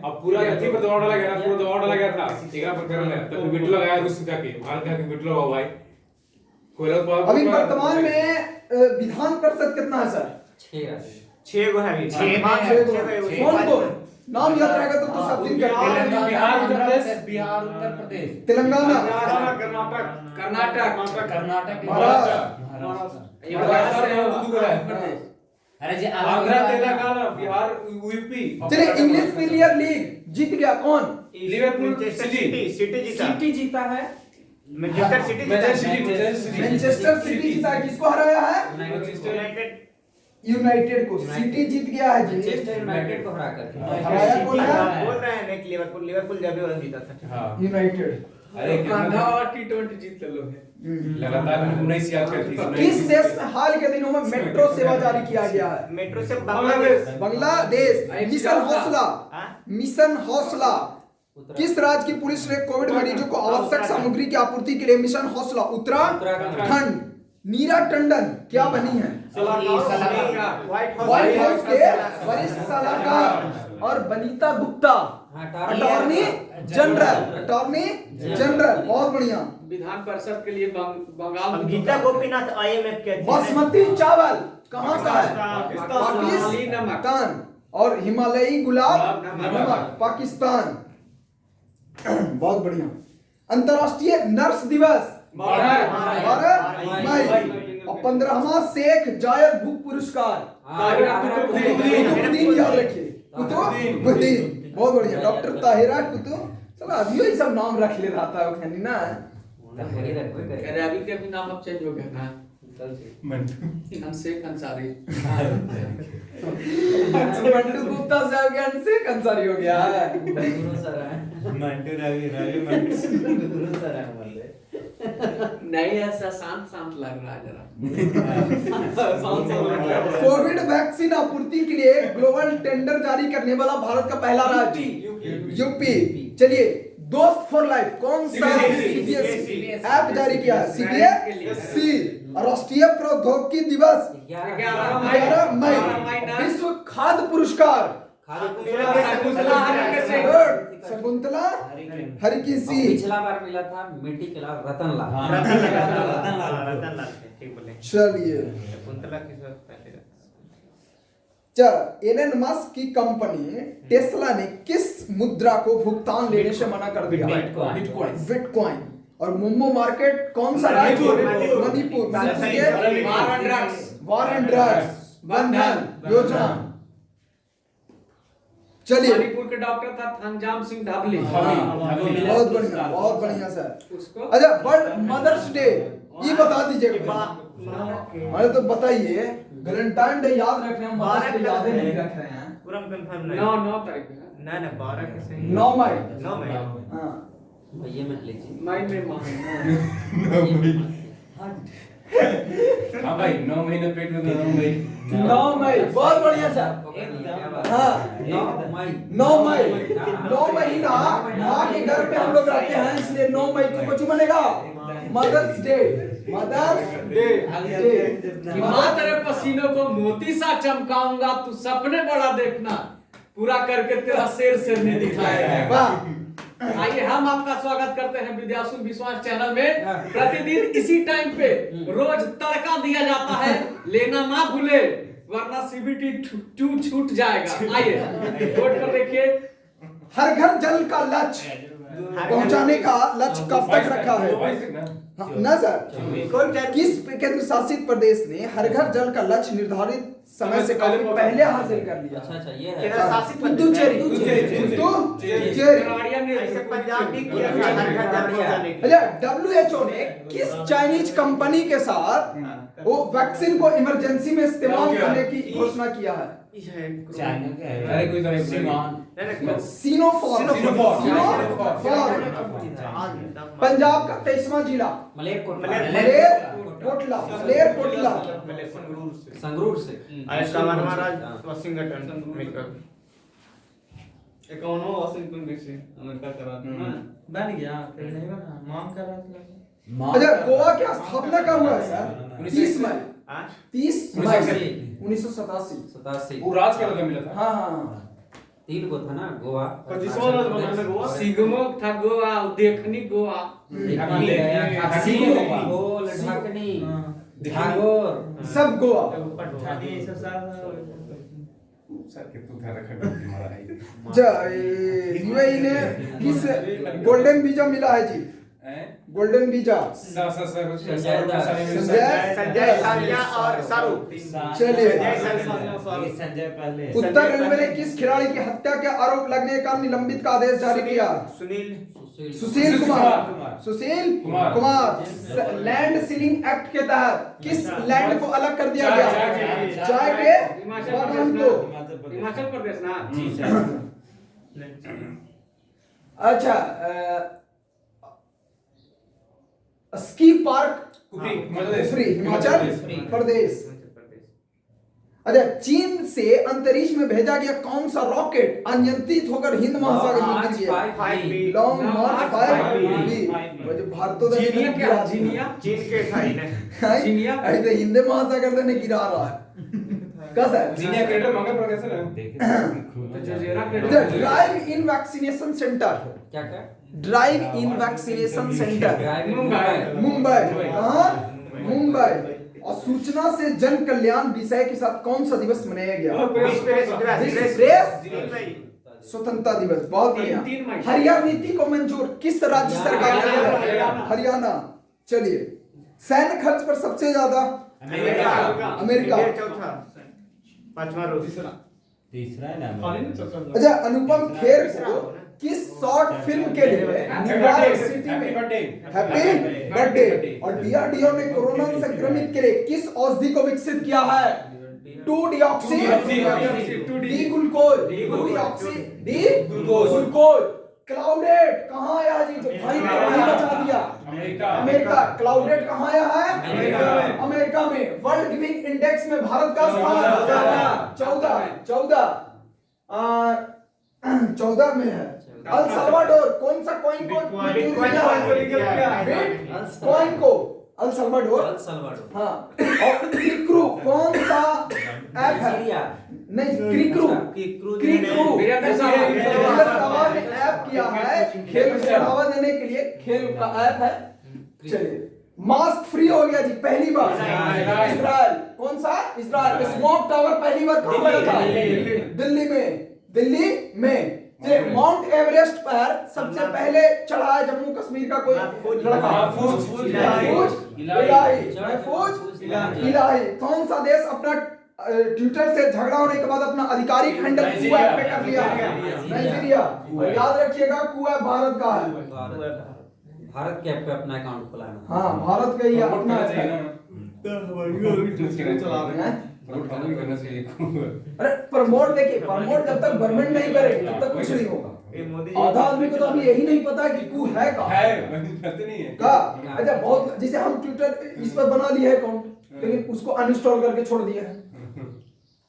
अब पूरा अथी पर दबाव डाला गया, पूरा दबाव डाला गया था एकरा पर करने, तब बिटलो लगाया रूस का के भारत का के बिटलो हुआ भाई कोयला उत्पादन। अभी वर्तमान में विधान परिषद कितना है सर? 6 है। 6 गो है अभी। छह कौन कौन नाम याद रहेगा तो सब दिन बिहार, उत्तर प्रदेश, बिहार, उत्तर प्रदेश, तेलंगाना, कर्नाटक, महाराष्ट्र, ये महाराष्ट्र है, दूध को है। अरे जी आंध्र, तेलंगाना, बिहार, यूपी। चलिए इंग्लिश प्रीमियर लीग जीत गया कौन? लिवरपूल सिटी जीता। सिटी जीता है। मैनचेस्टर सिटी जीता। मैनचेस्टर सिटी जीता है। किसको हराया है? यूनाइटेड यूनाइटेड को। सिटी जीत गया है जी। मैनचेस्टर यूनाइटेड को हरा करके। हराया कौन है? बोल रहे हैं कि लिवरपूल जब भी जीता था। हाँ। यूनाइटेड। अरे आधा और T20 जीत ले लो है। लगातार 19 याद करती है। किस देश में हाल के दिनों में मेट्रो सेवा जारी किया गया है? मेट्रो से बांग्लादेश। बांग्लादेश। मिशन हौसला, हाँ? मिशन हौसला। किस राज्य की पुलिस ने कोविड मरीजों को आवश्यक सामग्री की आपूर्ति के लिए मिशन हौसला? उत्तराखंड। नीरा टंडन क्या बनी है? व्हाइट हाउस के वरिष्ठ सलाहकार। और बनीता गुप्ता अटॉर्नी जनरल। बहुत बढ़िया। विधान परिषद के लिए बंगाल अब गीता गोपीनाथ IMF के अध्यक्ष हैं। बासमती चावल कहाँ का है? पाकिस्तान। पाकिस्तान। और हिमालयी गुलाब नमक पाकिस्तान। बहुत बढ़िया। अंतर्राष्ट्रीय नर्स दिवस 12 मई। और 15वां शेख जायद बुक पुरस्कार कुतुबुद्दीन याद रखिए। कुतुबुद्दीन। बहुत बढ़िया। डॉक्टर ताहिरा कुतुब। चलो अभी ये सब नाम रख ले रहा था खैनी ना। अरे अभी के भी नाम अब चेंज हो गया ना। शेख अंसारी। मंटू गुप्ता से अब ज्ञान से कंसारी हो गया है। मंटू रवि मंटू सर है हमारे। नहीं ऐसा शांत लग रहा है जरा। कोविड वैक्सीन आपूर्ति के लिए ग्लोबल टेंडर जारी करने वाला भारत का पहला राज्य यूपी। चलिए दोस्त फॉर लाइफ कौन सा सीबीएसई ऐप जारी किया है? सीबीएसई। राष्ट्रीय प्रौद्योगिकी दिवस 11 मई। विश्व खाद्य पुरस्कार शकुंतला हरिकिसी। पिछला बार मिला था मिट्टी के लाल रतन लाल। रतन लाल ठीक बोले। चलिए शकुंतला किस वक्त पहले एलन मस्क की कंपनी टेस्ला ने किस मुद्रा को भुगतान लेने से मना कर दिया? बिटकॉइन। और मुंबई मार्केट कौन सा राज्य? मणिपुर। वार एंड ड्रग्स बंधन योजना। चलिए मणिपुर के डॉक्टर था थांगजाम सिंह धाबली। बहुत बढ़िया सर। उसको अच्छा वर्ल्ड मदर्स डे ये बता दीजिएगा। अरे तो बताइए वैलेंटाइन डे याद रख रहे हैं, मदर्स डे याद ही नहीं रख रहे हैं। पूरा कंफर्म नहीं। 9 तारीख है ना 12 के सही। 9 मई। 9 मई। हाँ भैया में लीजिए। मई में हाँ भाई 9 महीने पेट में 9 मई। 9 मई। बहुत बढ़िया सर। हाँ 9 मई। 9 मई। 9 महीना माँ के घर पे हम लोग रहते हैं इसलिए 9 मई को कुछ बनेगा मदर्स डे। मदर्स डे कि माँ तेरे पसीनों को मोती सा चमकाऊंगा, तू सपने बड़ा देखना, पूरा करके तेरा शेर नहीं दिखाएगा। वाह। आइए हम आपका स्वागत करते हैं विद्यासु विश्वास चैनल में। प्रतिदिन इसी टाइम पे रोज तड़का दिया जाता है, लेना ना भूले वरना CBT छूट जाएगा। आइए बोर्ड पर देखिए। हर घर जल का लक्ष्य पहुंचाने का लक्ष्य कब तक रखा है? ना सर किस केंद्र शासित प्रदेश ने हर घर जल का लक्ष्य निर्धारित समय से काफी पहले हासिल कर लिया। अच्छा ये है। केंद्र शासित पुदुचेरी पुदुचेरी। पुदुचेरी। केवाड़िया ने ऐसे पंजाब भी किया था हर घर तक पहुंचाने के लिए। अच्छा WHO ने किस चाइनीज कंपनी के साथ वो वैक्सीन को इमरजेंसी में इस्तेमाल करने की घोषणा किया है? चाइना का है। अरे कोई तरह से सिनोफार्म। पंजाब का 23वां जिला मलेरकोटला मलेरकोटला। संगरूर से। महाराज वाशिंगटन मेकअप इकोनो वाशिंगटन डीसी अमेरिका का राजधानी बन गया फिर नहीं बना मांग कर रहा था। अच्छा गोवा की स्थापना कब हुआ है सर? 30 मई 1987। वो राज का लगा मिला था। हाँ 3 गो था ना गोवा। 25वां राज बना था गोवा। सिगमोक था गोवा, देखनी गोवा, गोल ढाकनी ठाकुर सब गोवा। पठानी ऐसा सारा सर के तू घर रखा हमारा है। यूएई ने किस गोल्डन वीजा मिला है जी? गोल्डन वीजा सर संजय सालिया और शाहरुख। चलिए संजय पहले। उत्तर रेलवे ने किस खिलाड़ी की हत्या के आरोप लगने का निलंबित का आदेश जारी किया? Sushil Kumar. Land ceiling act के तहत किस लैंड को अलग कर दिया गया? चाय के बागान को। हिमाचल प्रदेश ना। जी सर। अच्छा स्की पार्क कुफरी हिमाचल प्रदेश। अच्छा चीन से अंतरिक्ष में भेजा गया कौन सा रॉकेट अनियंत्रित होकर हिंद महासागर में गिर गया? लॉन्ग मार्च 5B। जीनिया क्या? जीनिया चीन के जीनिया ऐसे हिंद महासागर ने गिरा रहा है। कैसा है? जीनिया क्रेटर मंगल पर कैसे रहा? Drive in vaccination centre. क्या क्या? Drive in vaccination centre Mumbai. कहाँ? मुंबई। और सूचना से जन कल्याण विषय के साथ कौन सा दिवस मनाया गया? स्वतंत्रता दिवस। बहुत बढ़िया। हरियाणा नीति को मंजूर किस राज्य सरकार ने किया? हरियाणा। चलिए सैन्य खर्च पर सबसे ज्यादा अमेरिका। चौथा पांचवा रूस। तीसरा है ना। अच्छा अनुपम खेर को किस शॉर्ट फिल्म के लिए न्यूयॉर्क सिटी में हैप्पी बर्थडे और डीआरडीओ ने कोरोना संक्रमित के लिए किस औषधि को विकसित किया है? 2-डिऑक्सी डी ग्लूकोज। क्लाउडेट कहाँ आया जी? जो भाई ने बचा दिया अमेरिका। क्लाउडेट कहाँ आया है? अमेरिका में। वर्ल्ड गिविंग इंडेक्स में भारत का स्थान 14 में है। अल सल्वाडोर कौन सा कॉइन को कॉइन को? El Salvador. हाँ और क्रिक्रू कौन सा ऐप है? नहीं क्रिक्रू वीरेंद्र सहवाग ने ऐप किया है खेल को बढ़ावा देने के लिए। खेल का ऐप है। चलिए मास्क फ्री हो गया जी पहली बार इजराइल। कौन सा? इजराइल। स्मोक टावर पहली बार कहाँ बना था? दिल्ली में। माउंट एवरेस्ट पर सबसे पहले चढ़ा है जम्मू कश्मीर का कोई लड़का? इलाही। कौन सा देश अपना ट्विटर से झगड़ा होने के बाद अपना आधिकारिक हैंडल कू ऐप पे कर लिया? नाइजीरिया। और याद रखिएगा कू ऐप भारत का है। भारत के ऐप पे अपना अकाउंट खोला है। हाँ भारत का ही अपना अरे प्रमोट देखिए प्रमोट जब तक गवर्नमेंट नहीं करेगी तब तक कुछ नहीं होगा। आधा आदमी को तो अभी यही नहीं पता कि कू है का का। अच्छा बहुत जैसे हम ट्विटर इस पर बना दिया है अकाउंट लेकिन उसको अनइंस्टॉल करके छोड़ दिया है।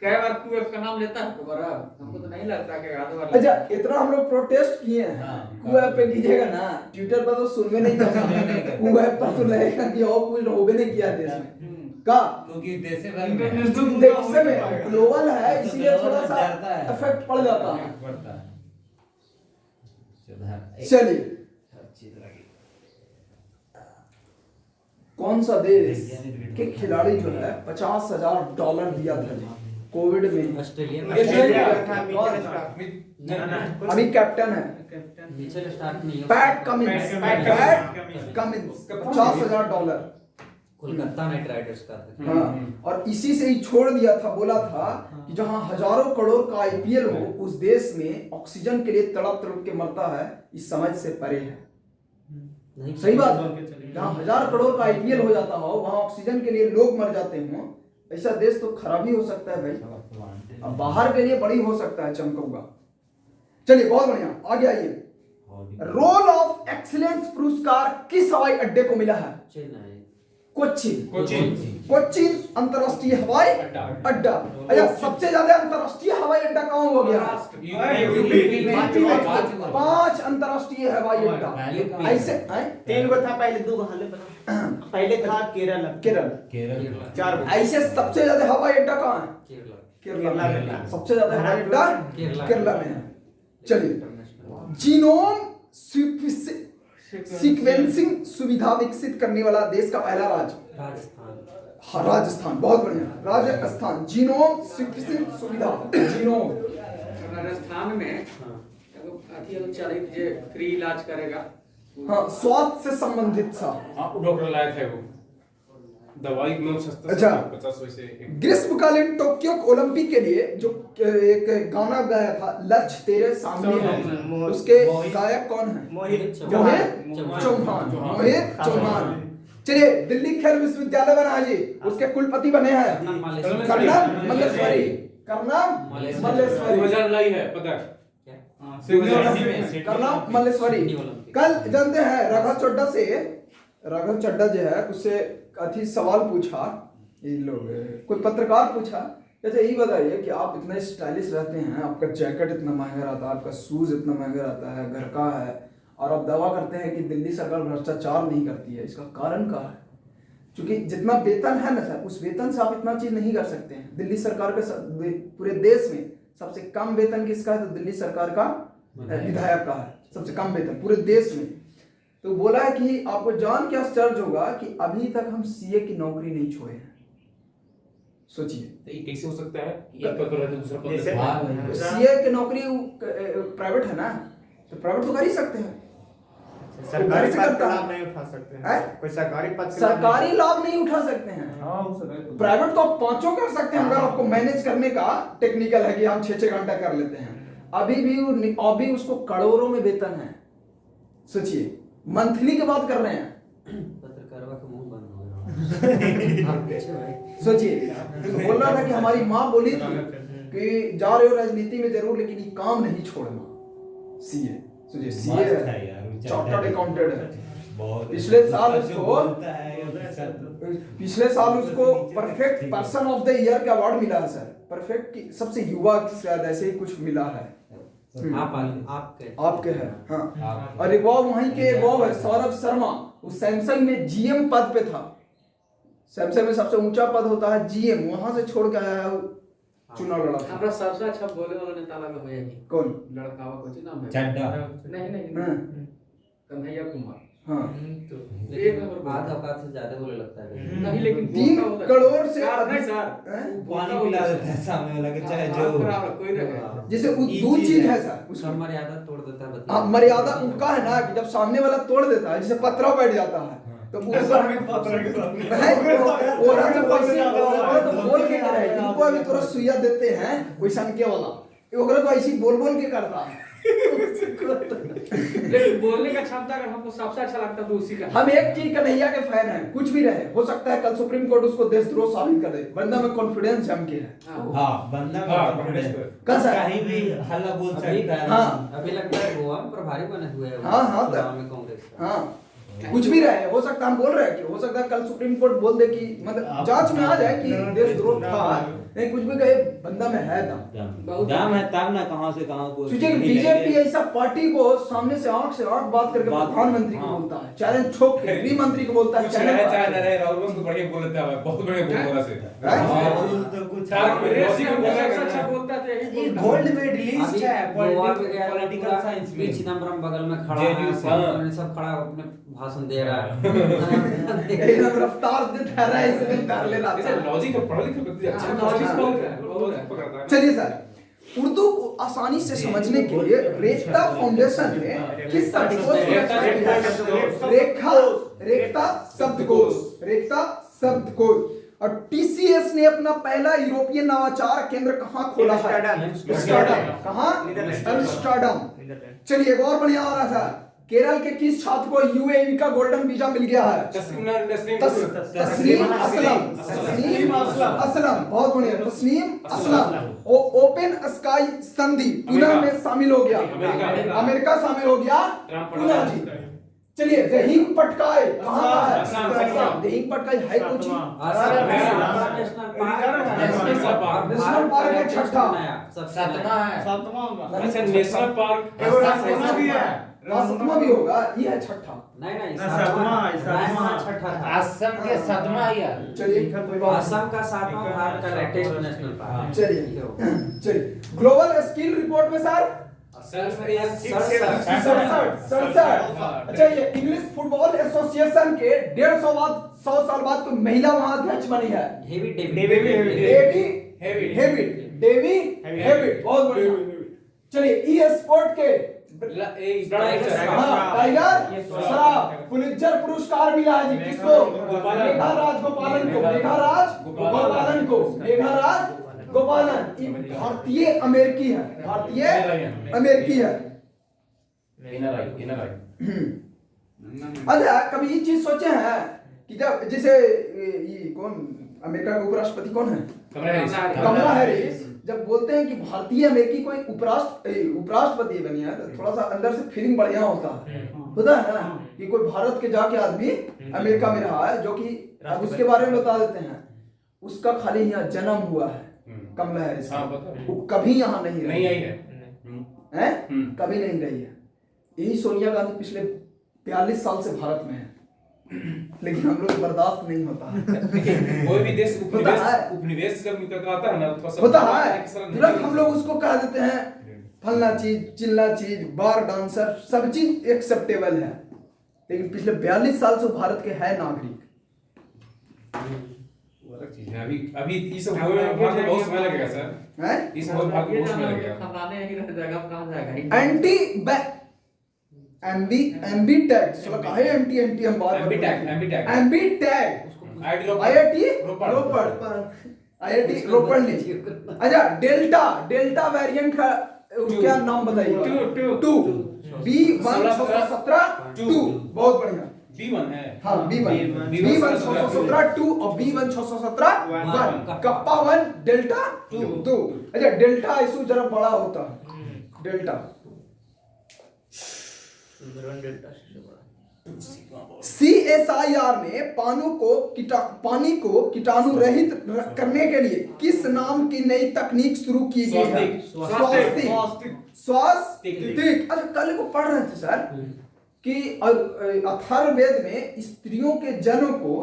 कई बार कू ऐप का नाम लेता है दोबारा हमको तो नहीं लगता कि आधा बार। अच्छा इतना हम लोग प्रोटेस्ट किए हैं कू ऐप पे कीजिएगा ना। ट्विटर पर तो सुनवे नहीं करता कू ऐप पर तो लगेगा कि और कुछ होबे नहीं किया देश में का क्योंकि देश में ग्लोबल है इसलिए थोड़ा सा इफेक्ट पड़ जाता है। चलिए कौन सा देश के खिलाड़ी जो है $50,000 दिया था कोविड में? ऑस्ट्रेलिया। अभी कैप्टन है मिचेल स्टार्क नहीं। PAT Cummins $50,000 Kolkata night Riders का था। हाँ, और इसी से ही छोड़ दिया था, बोला था कि जहां हजारों करोड़ का आईपीएल हो उस देश में ऑक्सीजन के लिए तड़प तड़प के मरता है, इस समझ से परे है। नहीं, सही बात है, जहां 1000 करोड़ का आईपीएल हो जाता हो वहां ऑक्सीजन के लिए लोग मर जाते हो, ऐसा देश तो खराब ही हो सकता है भाई। अब बाहर के लिए बड़ी हो सकता है चमकौगा। चलिए बहुत बढ़िया, आगे आइए। रोल ऑफ एक्सीलेंस पुरस्कार किस हवाई अड्डे को मिला है? चेन्नई, कोच्चिन अंतरराष्ट्रीय हवाई अड्डा। अच्छा, सबसे ज्यादा अंतरराष्ट्रीय हवाई अड्डा कहाँ हो गया? 5 अंतरराष्ट्रीय हवाई अड्डा। ऐसे 3 गो था पहले, 2 गो हाले बना। पहले था केरल। 4 गो। ऐसे सबसे ज्यादा हवाई अड्डा कहाँ है? केरला, केरला में। सबसे ज्यादा हवाई अड्डा केरला में है। चलिए, इंटरनेशनल। जीनोम सीक्वेंसिंग सुविधा विकसित करने वाला देश का पहला राज्य? राजस्थान। हाँ, राजस्थान। बहुत बढ़िया, राजस्थान। जीनोम सीक्वेंसिंग सुविधा, जीनोम। राजस्थान में अथी चलित जे फ्री इलाज करेगा। हाँ, स्वास्थ्य से संबंधित सा। आपको डॉक्टर लाया था वो दवाई में सस्ता। अच्छा। 50 पैसे। ग्रीष्मकालीन टोक्यो ओलंपिक के लिए जो एक गाना गाया था, लक्ष्य तेरे सामने है, उसके गायक कौन है? मोहित चौहान। चलिए, दिल्ली खेल विश्वविद्यालय बना है जी, उसके कुलपति बने हैं कर्नल मल्लेश्वरी। 2000 लाई है पता है? कर्नल मल्लेश्वरी। कल जानते हैं राघव चड्डा जो है उससे अथी सवाल पूछा, ये लोग कोई पत्रकार पूछा, जैसे यही बताइए कि आप इतने स्टाइलिश रहते हैं, आपका जैकेट इतना महंगा रहता है, आपका शूज इतना महंगा रहता है, घर का है, और आप दावा करते हैं कि दिल्ली सरकार भ्रष्टाचार नहीं करती है, इसका कारण क्या है? क्योंकि जितना वेतन है ना सर, उस वेतन से आप इतना चीज नहीं कर सकते हैं। दिल्ली सरकार के पूरे देश में सबसे कम वेतन किसका है? तो दिल्ली सरकार का विधायक का है सबसे कम वेतन पूरे देश में। तो बोला है कि आपको जान के आश्चर्य होगा कि अभी तक हम सीए की नौकरी नहीं छोड़े हैं। सोचिए, तो ये कैसे हो सकता है? एक पद पर रहते दूसरा पद पे। सीए की नौकरी प्राइवेट है ना, तो प्राइवेट तो कर ही सकते हैं। सरकारी पद का लाभ नहीं उठा सकते हैं। कोई सरकारी पद सरकारी लाभ नहीं उठा सकते हैं। प्राइवेट तो आप 5 कर सकते हैं अगर आपको मैनेज करने का टेक्निकल है कि हम 6-6 घंटा कर लेते हैं। अभी उसको करोड़ों में वेतन है। सोचिए, मंथली की बात कर रहे हैं। पत्रकारों का मुंह बंद हो गया। सोचिए, तो बोल रहा था कि हमारी माँ बोली थी कि जा रहे हो राजनीति में जरूर, लेकिन ये काम नहीं छोड़ना। सीए, सोचिए, सीए चार्टर्ड अकाउंटेंट है। पिछले साल उसको perfect person of the year का अवार्ड मिला है सर। परफेक्ट की सबसे युवा शायद ऐसे ही कुछ मिला है। आपके है। हाँ, और एक वो वहीं के वो है सौरभ शर्मा, वो सैमसंग में जीएम पद पे था। सैमसंग में सबसे ऊंचा पद होता है जीएम, वहां से छोड़ के आया है, चुनाव लड़ा था। हमरा सबसे अच्छा बोले वाला नेता लगा भैया जी। कौन? लड़का वा कुछ नाम है? चड्डा। नहीं कन्हैया कुमार। हाँ, तो एक नंबर आधा औकात से ज्यादा बोले लगता है। नहीं, लेकिन 3 करोड़ से नहीं सर, पानी पिला देता है सामने वाला के, चाहे जो कोई रहे। जैसे दो चीज है सर उसमें। उसका मर्यादा तोड़ देता है। हाँ, मर्यादा उनका है ना कि जब सामने वाला तोड़ देता है, जैसे पत्थर बैठ जाता है, तो वो बोल के रहे इनको अभी थोड़ा सुइया देते हैं वैसा के वाला, ओकरा तो ऐसी बोल के करता है। लेकिन बोलने का क्षमता अगर हमको सबसे अच्छा लगता तो उसी का। हम एक चीज कन्हैया के फैन हैं, कुछ भी रहे, हो सकता है कल सुप्रीम कोर्ट उसको देशद्रोह साबित कर दे। बंदा में कॉन्फिडेंस जम के है। हाँ, बंदा कहीं भी हल्ला बोल सकता है। हाँ, अभी लगता है गोवा में प्रभारी बने हुए हैं। हाँ, में कांग्रेस का। हाँ, कुछ भी रहे, हो सकता है हम बोल रहे हैं कि हो सकता है कल सुप्रीम कोर्ट बोल दे कि मतलब जांच में आ जाए कि देशद्रोह था, नहीं कुछ भी कहे, बंदा में है दाम है तब ना कहां से कहां को। बीजेपी ऐसा पार्टी को सामने से आंख बात करके प्रधानमंत्री को बोलता है, चैलेंज ठोक के गृह मंत्री को बोलता है, चाहे राहुल को बढ़िया बोल देता है, बहुत बढ़िया बोल से तो कुछ अच्छा बोलता था। ये गोल्ड मेडलिस्ट है पॉलिटिकल साइंस में। चिदम्बरम बगल में खड़ा है, उन्होंने सब खड़ा अपने भाषण दे रहा है। एकदम रफ्तार से ठहरा है, इसमें कर लेना। लॉजिक पढ़ लिख व्यक्ति अच्छा लॉजिक पकड़ता है। चलिए सर, उर्दू को आसानी से समझने के लिए रेख्ता फाउंडेशन ने किस शब्दकोश? रेख्ता शब्दकोश। शब्दकोश। और टीसीएस ने अपना पहला यूरोपीय नवाचार केंद्र कहाँ खोला है? एम्स्टर्डम। कहाँ? एम्स्टर्डम। चलिए एक और बढ़िया आ रहा था, केरल के किस छात्र को यूएई का गोल्डन वीजा मिल गया है? तस्नीम असलम। बहुत बढ़िया, तस्नीम असलम। ओपन स्काई संधि पुनः में शामिल हो गया, अमेरिका शामिल हो गया पुनः जी। चलिए दहींग पटकाई कहाँ का है? दहींग पटकाई है कुछ नेशनल पार्क है, छठा नेशनल पार्क सातवां भी होगा, ये है छठा। नहीं छठा असम के 7वां है यार। चलिए असम का 7वां भारत का लेटेस्ट नेशनल पार्क। चलिए ग्लोबल स्किल रिपोर्ट में सर 67। अच्छा ये इंग्लिश फुटबॉल एसोसिएशन के 100 साल बाद कोई महिला महाअध्यक्ष बनी है? डेवी। बहुत बढ़िया। चलिए ई स्पोर्ट के टाइगर श्रॉफ पुलित्जर पुरस्कार मिला है जी किसको? मेघराज गोपालन। भारतीय अमेरिकी है, अच्छा कभी ये चीज सोचे हैं कि जब जैसे ये कौन अमेरिका का उपराष्ट्रपति कौन है? कमला हैरिस। जब बोलते हैं कि भारतीय अमेरिकी कोई उपराष्ट्रपति बनी है तो थोड़ा सा अंदर से फीलिंग बढ़िया होता है ना कि कोई भारत के जाके आदमी अमेरिका में रहा है, जो कि अब उसके बारे में बता देते हैं। उसका खाली यहाँ जन्म हुआ है कमला हैरिस का, वो कभी यहाँ नहीं रही है, कभी नहीं रही है। यही सोनिया गांधी पिछले 42 साल से भारत में है, लेकिन हम लोग बर्दाश्त नहीं होता। कोई भी देश उपनिवेश जब निकल आता है ना होता है तुरंत हम लोग उसको कह देते हैं फलना चीज चिल्ला चीज बार डांसर सब चीज एक्सेप्टेबल है, लेकिन पिछले 42 साल से भारत के है नागरिक। अभी इस भाग में बहुत समय लगेगा सर, हैं? इस भाग में बहुत समय लगेगा। एमबी टैग सुना है? एमटी हम बात एमबी टैग आईआईटी रोपड़ ने। अच्छा डेल्टा वेरिएंट का क्या नाम बताइए? 2 B117 2। बहुत बढ़िया, B1 है। हाँ B1 617 2 और B1 617 1 कप्पा 1 डेल्टा 2। अच्छा डेल्टा इससे जरा बड़ा होता है डेल्टा। CSIR ने पानी को कीटाणु रहित करने के लिए किस नाम की नई तकनीक शुरू की गई है? स्वास्तिक। अच्छा कल को पढ़ रहे थे सर कि अथर्ववेद में स्त्रियों के जन्म को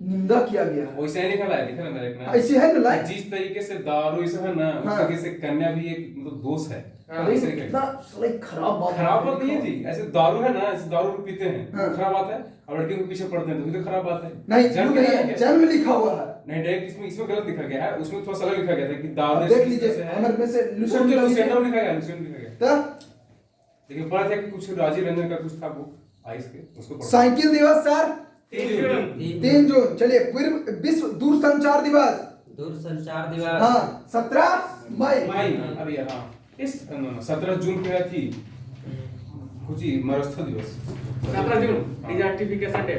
निंदा किया गया है। वैसे ही लिखा है मेरे को, ऐसे है ना, जिस तरीके से दारू इसे है ना उस तरीके से कन्या भी एक मतलब दोष है। कितना खराब बात नहीं है जी। ऐसे दारू है ना, ऐसे दारू पीते हैं खराब बात है, और लड़कियों के पीछे पड़ते हैं तो खराब बात है। नहीं जन्म लिखा हुआ है, नहीं डायरेक्ट इसमें गलत लिखा गया है। उसमें थोड़ा सा लिखा गया था कि दारू देख लीजिए हमारे में से लुसेंट लिखा गया। लेकिन पता था कि कुछ राजीव रंजन का कुछ था बुक आइस के, उसको साइकिल दिवस सर 3 जून। चलिए विश्व दूरसंचार दिवस हाँ 17 मई अभी हाँ इस 17 जून को थी कुछ ही मरस्थ दिवस 17 जून डिजर्टिफिकेशन डे।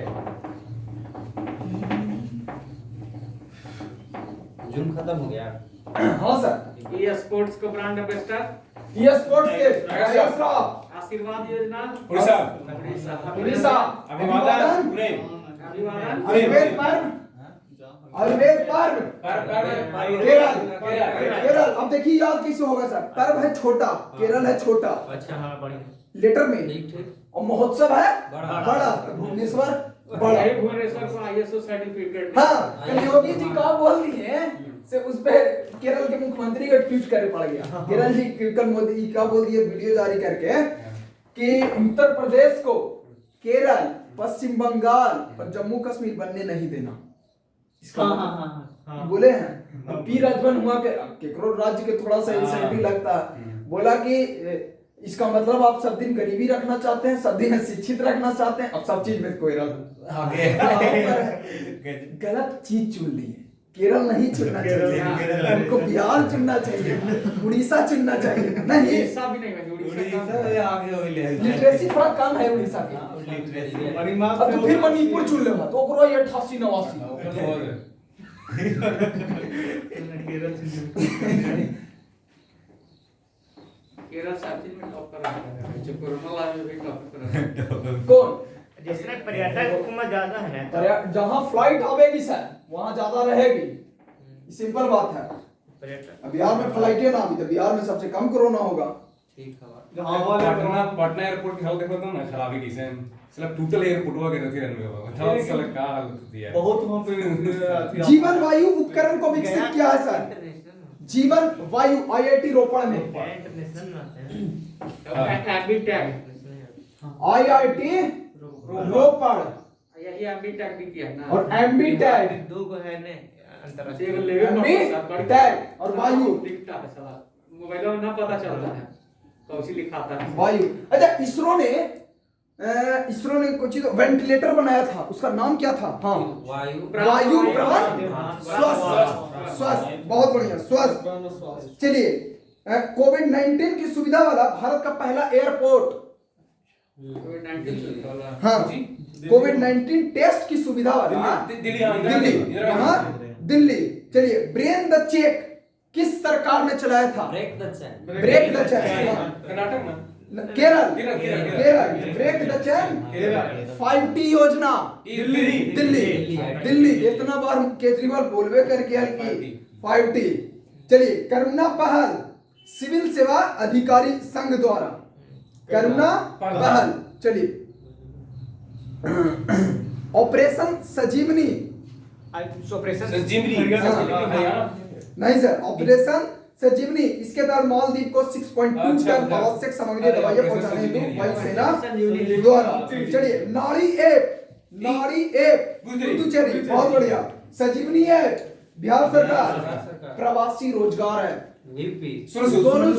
जून खत्म हो गया। हाँ सर। ये स्पोर्ट्स को ब्रांड एम्बेसडर ये स्पोर्ट्स के टाइगर श्रॉफ आशीर्वाद योजना उड़ीसा अभिवादन पुणे आयुर्वेद पर्व केरल। अब देखिए याद कैसे होगा सर? पर्व है छोटा, केरल है छोटा। अच्छा हाँ बढ़िया लेटर में और महोत्सव है बड़ा। भुवनेश्वर बड़ा। भुवनेश्वर को आईएसओ सर्टिफिकेट। हाँ योगी जी का बोल दिए से उस पे केरल के मुख्यमंत्री का ट्वीट करे पड़ गया। केरल जी कल मोदी का बोल दिए वीडियो जारी करके कि उत्तर प्रदेश को केरल पश्चिम बंगाल और जम्मू कश्मीर बनने नहीं देना। इसका बोले हैं पी राजवन हुआ के केकरो राज्य के थोड़ा सा इंसेंटिव लगता है। बोला कि इसका मतलब आप सब दिन गरीबी रखना चाहते हैं, सब दिन शिक्षित रखना चाहते हैं, अब सब चीज में केरल गलत चीज चुन ली है। केरल नहीं चुनना चाहिए, हमको बिहार चुनना चाहिए, उड़ीसा चुनना चाहिए। नहीं, उड़ीसा भी नहीं भाई, उड़ीसा आगे हो ले लिटरेसी थोड़ा कम है उड़ीसा की। अब तो फिर मणिपुर चुन लेगा तो ओकरो 88 89। केरल सब चीज में टॉप कर रहा है, जो कोरोना लाए में भी टॉप कर रहा है। कौन जिसमें पर्यटक उम्र ज्यादा है ना, जहाँ फ्लाइट आवेगी सर वहाँ ज्यादा रहेगी, सिंपल बात है। पर्यटक अब बिहार में फ्लाइटें ना आवी तो बिहार में सबसे कम कोरोना होगा। ठीक है पटना एयरपोर्ट की हालत देखो तो ना खराबी कैसे है। साला टोटल एयरपोर्ट हुआ के रखी रनवे बाबा बताओ साला क्या हालत होती है। बहुत वहां पे जीवन वायु उपकरण को विकसित किया है सर, जीवन वायु IIT रोपड़ में, इंटरनेशनल ना है। एमबी टैग IIT रोपड़ यही एमबी टैग भी किया ना, और MB टैग, दो को है ने अंतरराष्ट्रीय एक लेवल MB टैग और वायु दिखता है साला, मोबाइल में ना पता चलता है कौन लिखाता है वायु। अच्छा इसरो ने कुछ वेंटिलेटर बनाया था, उसका नाम क्या था? हाँ वायु वायु प्रवाह स्वस्थ, बहुत बढ़िया स्वस्थ। चलिए कोविड-19 की सुविधा वाला भारत का पहला एयरपोर्ट, कोविड-19 हाँ कोविड-19 टेस्ट की सुविधा वाला दिल्ली। चलिए ब्रेन द चेक किस सरकार ने चलाया था? Break the chain, break the chain, Karnataka ना Kerala break the chain 5T योजना दिल्ली। इतना बार केजरीवाल बोलवे कर गया कि 5T। चलिए करुणा पहल सिविल सेवा अधिकारी संघ द्वारा, करुणा पहल। चलिए ऑपरेशन संजीवनी, नहीं सर ऑपरेशन संजीवनी, इसके तहत मालदीव को 6.2 टन आवश्यक सामग्री दवाइयां पहुंचाने हेतु वायुसेना द्वारा। चलिए नारी ऐप पुदुचेरी, बहुत बढ़िया। संजीवनी ऐप बिहार सरकार। प्रवासी रोजगार है यूपी सोनू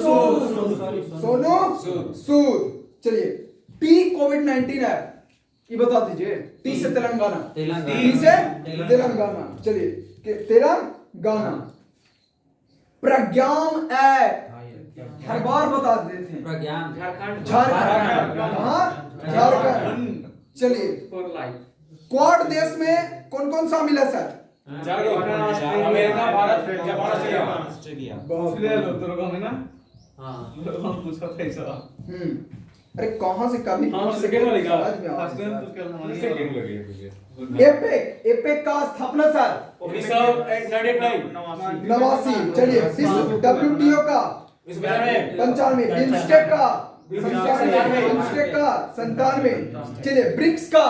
सूद। चलिए टी कोविड-19 ऐप ये बता दीजिए। टी से तेलंगाना, टी से तेलंगाना। चलिए तेलंगाना। प्रज्ञान ऐप हर बार बता देते हैं, प्रज्ञान झारखंड झारखंड। चलिए क्वाड देश में कौन कौन शामिल है sir? America, Bharat, Japan, Australia. अरे कहाँ से कभी एपेक का स्थापना सर 89। चलिए WTO का 95, बिम्स्टेक का 97। चलिए ब्रिक्स का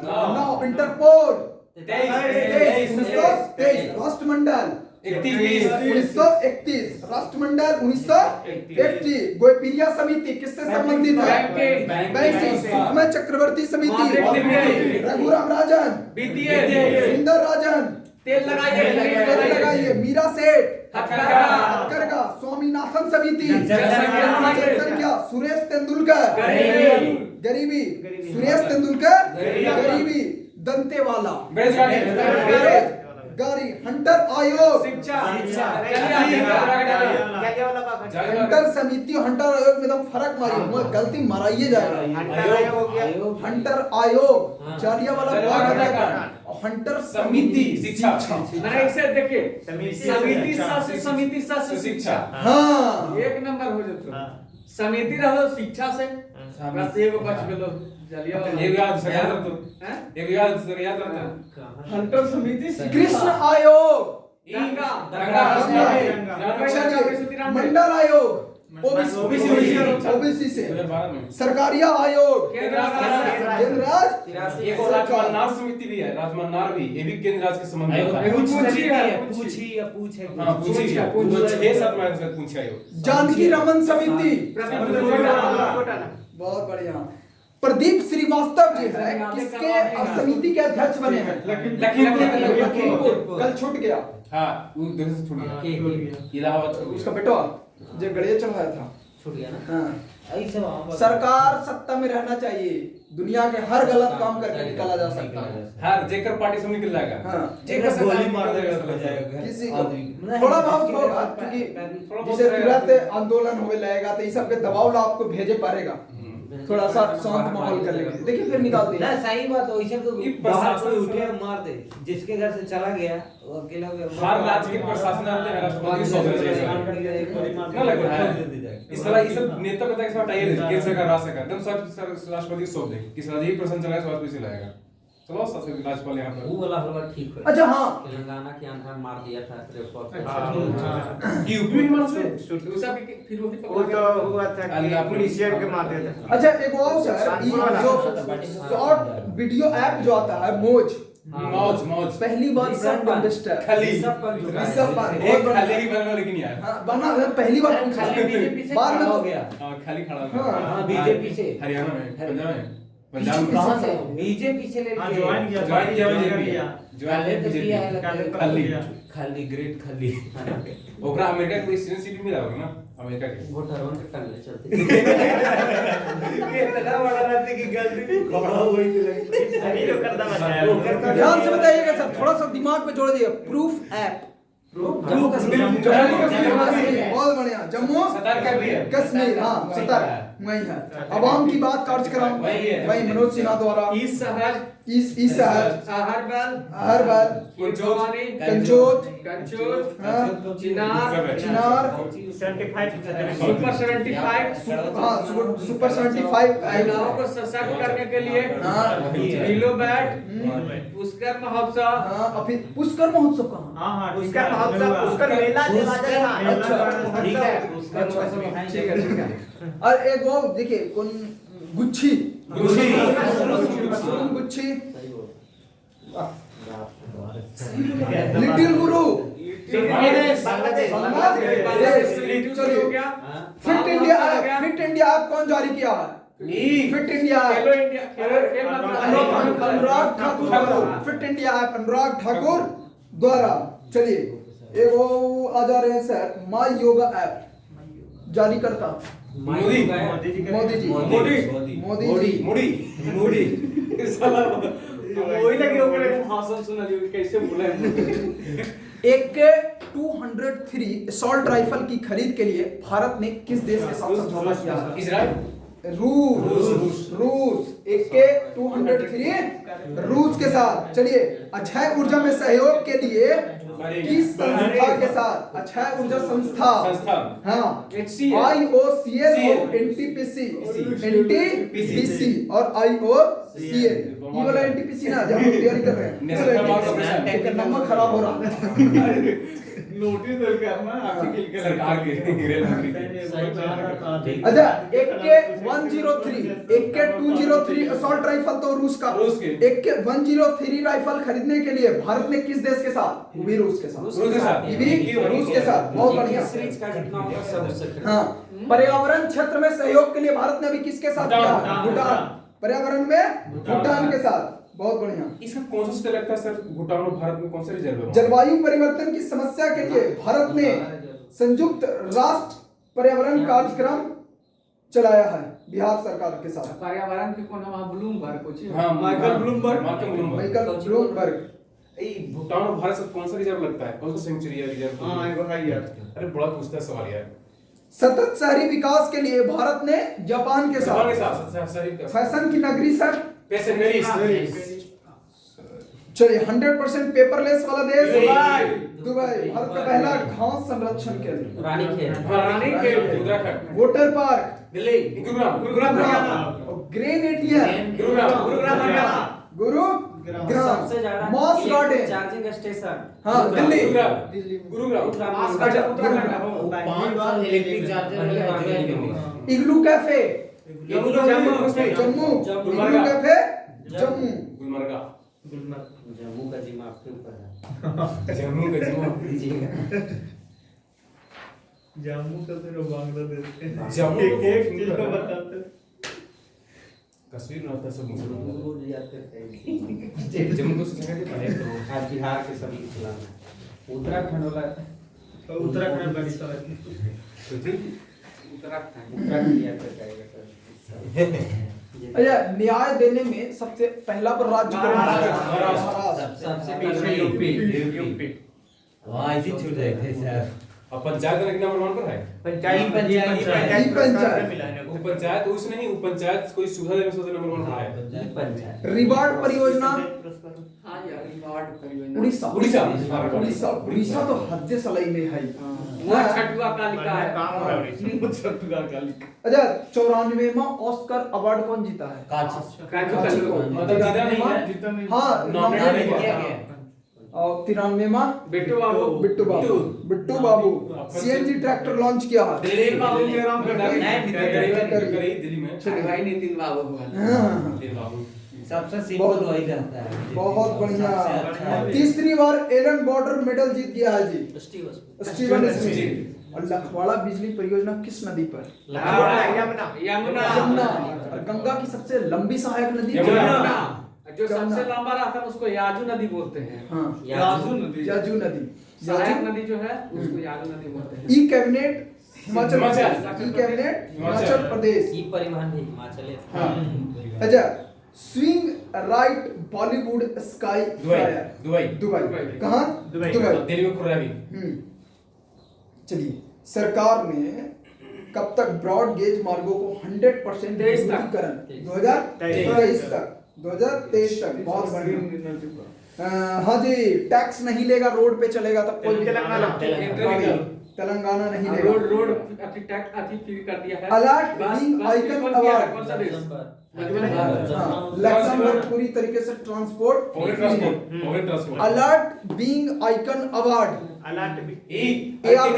9, इंटरपोल 1923, राष्ट्रमंडल 1931, राष्ट्रमंडल 1931। गोयपीरिया समिति किससे संबंधित है? बैंकिंग। सुखमय चक्रवर्ती समिति, रघुराम राजन, सुंदर राजन, तेल लगाइए, मीरा सेठ, हथकरघा, स्वामीनाथन समिति, जनसंख्या, सुरेश तेंदुलकर, गरीबी, सुरेश तेंदुलकर, गरीबी, दंतेवाला, बेरोजगारी, हंटर आयोग, हंटर समिति, हंटर आयोग में एकदम फर्क मारिए, गलती मराइए जाएगा। हंटर आयोग जालियांवाला बाग हत्याकांड, हंटर समिति शिक्षा। मैंने इसे देखिए समिति से शिक्षा, हाँ एक नंबर हो जातो। समिति रहो शिक्षा से बस एगो बच गेलो जालियांवाला। एक याद रहता हंटर समिति कृष्ण आयोग, गंगा मंडल आयोग ओबीसी से, सरकारिया आयोग, केंद्र राज, एक और राजमन्नार समिति भी है, राजमन्नार भी, ये भी केंद्र राज के संबंध में होता है। जानकी रमन समिति, बहुत बढ़िया। प्रदीप श्रीवास्तव जी है किसके समिति के अध्यक्ष बने हैं? लखीमपुर, कल छूट गया। हाँ, उस देश से छूट गया। इलाहाबाद उसका बेटा जो गड़े चढ़ाया था छूट गया ना। हाँ। ऐसे वहाँ पर- सरकार सत्ता में रहना चाहिए, दुनिया के हर गलत काम करके निकाला जा सकता है। हर जेकर पार्टी से निकल जाएगा। हाँ। जेकर से गोली काम मार निकल देगा जाएगा, तो जाएगा किसी को आदमी को। थोड़ा बहुत किसी होगा, के क्योंकि थोड़ा बहुत जिसे रहेगा। तुरंत आंदोलन होने लगेगा तो ये सब पे दबाव ला आपको भेजे पड़ेगा, थोड़ा सा शांत माहौल कर लेंगे, देखिए फिर निकाल ना दिया। सही बात है, वैसे तो ये बाहर प्रशासन कोई उठे से- मार दे, जिसके घर से चला गया वो अकेला हो गया। हर राज्य के प्रशासन आते हैं, राष्ट्रपति सौ देना चाहिए ना लग रहा है। इस तरह ये सब नेता पता है हटाइए, केंद्र सरकार राज्य सरकार एकदम सब राष्ट्रपति सौंप दे, किस राज्य ही प्रशासन चलाए राष्ट्रपति से लाएगा। चलो सबसे राज्यपाल यहाँ पर वो वाला हलवा ठीक है। अच्छा हाँ, तेलंगाना के अंदर मार दिया था यूपी में मार से दूसरा भी फिर वो भी वो तो हुआ था कि पुलिस जेल के मारते थे। अच्छा एक और सर, ये जो शॉर्ट वीडियो ऐप जो आता है मौज, मौज मौज पहली बार ब्रांड एम्बेसडर खाली ऋषभ पंत एक खाली ही बना लेकिन यार हाँ, बना पहली बार पूछा। खाली बीजेपी से बाद में खड़ा हो तो- गया। हाँ, खाली खड़ा हाँ, हाँ, बीजेपी से। हरियाणा में, पंजाब में, पंजाब में कहाँ से? बीजेपी से ले हाँ, लिए। ज्वाइन किया ज्वाइन किया ज्वाइन बीजेपी किया। काले तो किया है लगता है। खाली खाली ग्रेट खाली। ओकरा अमेरिका के सिटीजनशिप मिला होगा ना, अमेरिका के वोटरों के टंगले चलते। ये इतना बड़ा रहते कि गलती खड़ा हो गई थी। सही लोग करता बचाया। ध्यान से बताइएगा सर, थोड़ा सा दिमाग पे जोड़ दिए। प्रूफ ऐप, जम्मू कश्मीर जम्मू कश्मीर, बहुत बढ़िया। जम्मू सतर्क भी है। कश्मीर, हाँ सतर्क वही है। आवाम की बात कार्यक्रम वही है। वही मनोज सिन्हा द्वारा इस सहज इस सहज हर बल हर बार कुंजवानी कंचोट कंचोट हाँ, चिनार चिनार 75 सुपर 75 हाँ सुपर 75 महिलाओं को सशक्त करने के लिए हाँ किलो बैट पुष्कर महोत्सव हाँ और फिर पुष्कर महोत्सव कहाँ? हाँ हाँ ठीक उसका है, महोत्सव उसका मेला जो राजा था। अच्छा, ठीक है। अच्छा, ठीक है ठीक है। और एक वो देखिए कौन, गुच्छी गुच्छी। मशरूम गुच्छी, लिटिल गुरु, बांग्लादेश बांग्लादेश। हो गया फिट इंडिया ऐप कौन जारी किया है? फिट इंडिया खेलो इंडिया खेल अनुराग ठाकुर द्वारा, fit India app Anurag Thakur द्वारा। चलिए एक वो आ जा रहे हैं सर, माई योगा ऐप जारी करता मोदी मोदी जी मोदी जी मोदी साला वही लगे ओकरे भाषण सुना जो कैसे बोला है। एक 203 असॉल्ट राइफल की खरीद के लिए भारत ने किस देश के साथ समझौता किया है? इजराइल रूस एक के 203 रूस के साथ। चलिए अक्षय ऊर्जा में सहयोग के लिए किस संस्था के साथ? अक्षय ऊर्जा संस्था हाँ IOCL और NTPC और IOCL, ये वाला NTPC ना जब हम तैयारी कर रहे हैं एक नंबर खराब हो रहा है। नोटिस दरकार ना सरकार के रेल मंत्री अच्छा एक के 103 एक के 203 असॉल्ट राइफल तो रूस का, रूस के। एक के 103 राइफल खरीदने के लिए भारत ने किस देश के साथ? वो भी रूस के साथ, रूस के साथ। ये भी रूस के साथ। बहुत बढ़िया। सीरीज का जितना होगा सब उससे हाँ पर्यावरण क्षेत्र में सहयोग के लिए भारत ने अभी किसके साथ किया है? भूटान। पर्यावरण में भूटान के साथ, बहुत बढ़िया। इसका कौन सा स्टेट लगता है सर? भूटान और भारत में कौन सा रिजर्व है? जलवायु परिवर्तन की समस्या के लिए भारत ने संयुक्त राष्ट्र पर्यावरण कार्यक्रम चलाया है बिहार सरकार के साथ। पर्यावरण के कोन हम ब्लूमबर्ग कुछ हाँ, Michael Bloomberg Michael Bloomberg. Bhutan और भारत से कौन सा रिजर्व लगता है? कौन सा सेंचुरी है रिजर्व? हाँ एगो है यार। अरे बड़ा पूछता है सवाल यार। सतत शहरी विकास के लिए भारत ने जापान के जापान के साथ साथ शहरी का फैशन की नगरी सर, पैसे पेरिस चलिए 100% पेपरलेस वाला देश दुबई। दुबई। भारत का पहला घास संरक्षण केंद्र, रानीखेत उत्तराखंड वोटर पार्क, दिल्ली गुरुग्राम और ग्रेन एटीएम गुरुग्राम, सबसे ज्यादा मॉस गार्डन चार्जिंग स्टेशन हाँ दिल्ली, गुरुग्राम पाँच साल इलेक्ट्रिक चार्जर इग्लू कैफे जम्मू जम्मू, इग्लू कैफे जम्मू। गुलमर्गा जम्मू का जिम्मा आपके ऊपर है, जम्मू का जिम्मा दीजिएगा। जम्मू का तो बांग्लादेश जम्मू एक चीज को बताते कश्मीर में होता है सब मुसलमान रोज याद करते हैं। जम्मू को जगह के पहले तो आज बिहार के सभी खिलाफ उत्तराखंड वाला उत्तराखंड बड़ी सड़क अच्छा, न्याय देने में सबसे पहला पर राज्य कौन सा है? महाराष्ट्र। सबसे पीछे यूपी। वहाँ ऐसे छूट जाते सर। और पंचायत रैंक नंबर 1 पर है। पंचायत मिला है उप पंचायत उसमें नहीं, उप पंचायत कोई सुविधा देने से नंबर 1 पर है। पंचायत रिवार्ड परियोजना हाँ यार, रिवार्ड परियोजना। उड़ीसा तो हद सलाई में है। वो छठवा कालिका है। काम हो रहा है उड़ीसा। अच्छा, 94वां ऑस्कर अवार्ड कौन जीता है? काजू को। मतलब जीता नहीं है, हाँ, नॉमिनेट नॉमिनेट किया हुआ। गया। और 93वां बिट्टू बाबू। बिट्टू बाबू सीएनजी ट्रैक्टर लॉन्च किया है। दिल्ली बाबू जयराम दिल्ली में भाई नितिन बाबू हुआ। हाँ, नितिन बाबू सबसे सिंपल वही रहता है। बहुत बढ़िया। सबसे अच्छा और है। तीसरी बार एलन बॉर्डर मेडल जीत गया है जी, स्टीवन स्मिथ। स्मिथ। और लखवाड़ा बिजली परियोजना किस नदी पर? यमुना। यमुना। और गंगा की सबसे लंबी सहायक नदी यमुना। जो सबसे लंबा रास्ता है उसको याजू नदी बोलते हैं। हाँ, याजू नदी। याजू नदी। सहायक नदी जो है उसको याजू नदी बोलते हैं। E cabinet Himachal Himachal. Pradesh. E cabinet Himachal Pradesh. E परिवहन भी हिमाचल है। हाँ। अच्छा, swing right Bollywood sky Dubai. Dubai. कहाँ? दुबई। दिल्ली में खुल रहा है अभी। चलिए, सरकार ने कब तक ब्रॉड गेज मार्गों को 100% विद्युतीकरण? 2023 तक। 2023 तक। बहुत बढ़िया। हाँ जी, टैक्स नहीं लेगा, रोड पे चलेगा तब कोई तेलंगाना नहीं लेगा। रोड अभी टैक्स अभी फ्री कर दिया है। अलर्ट बस विंग आइकन कौन किया है? अवार्ड। कौन सा देश? हाँ, लक्समबर्ग पूरी तरीके से transport. Public transport. Alert being icon award. Alert भी ए.आर.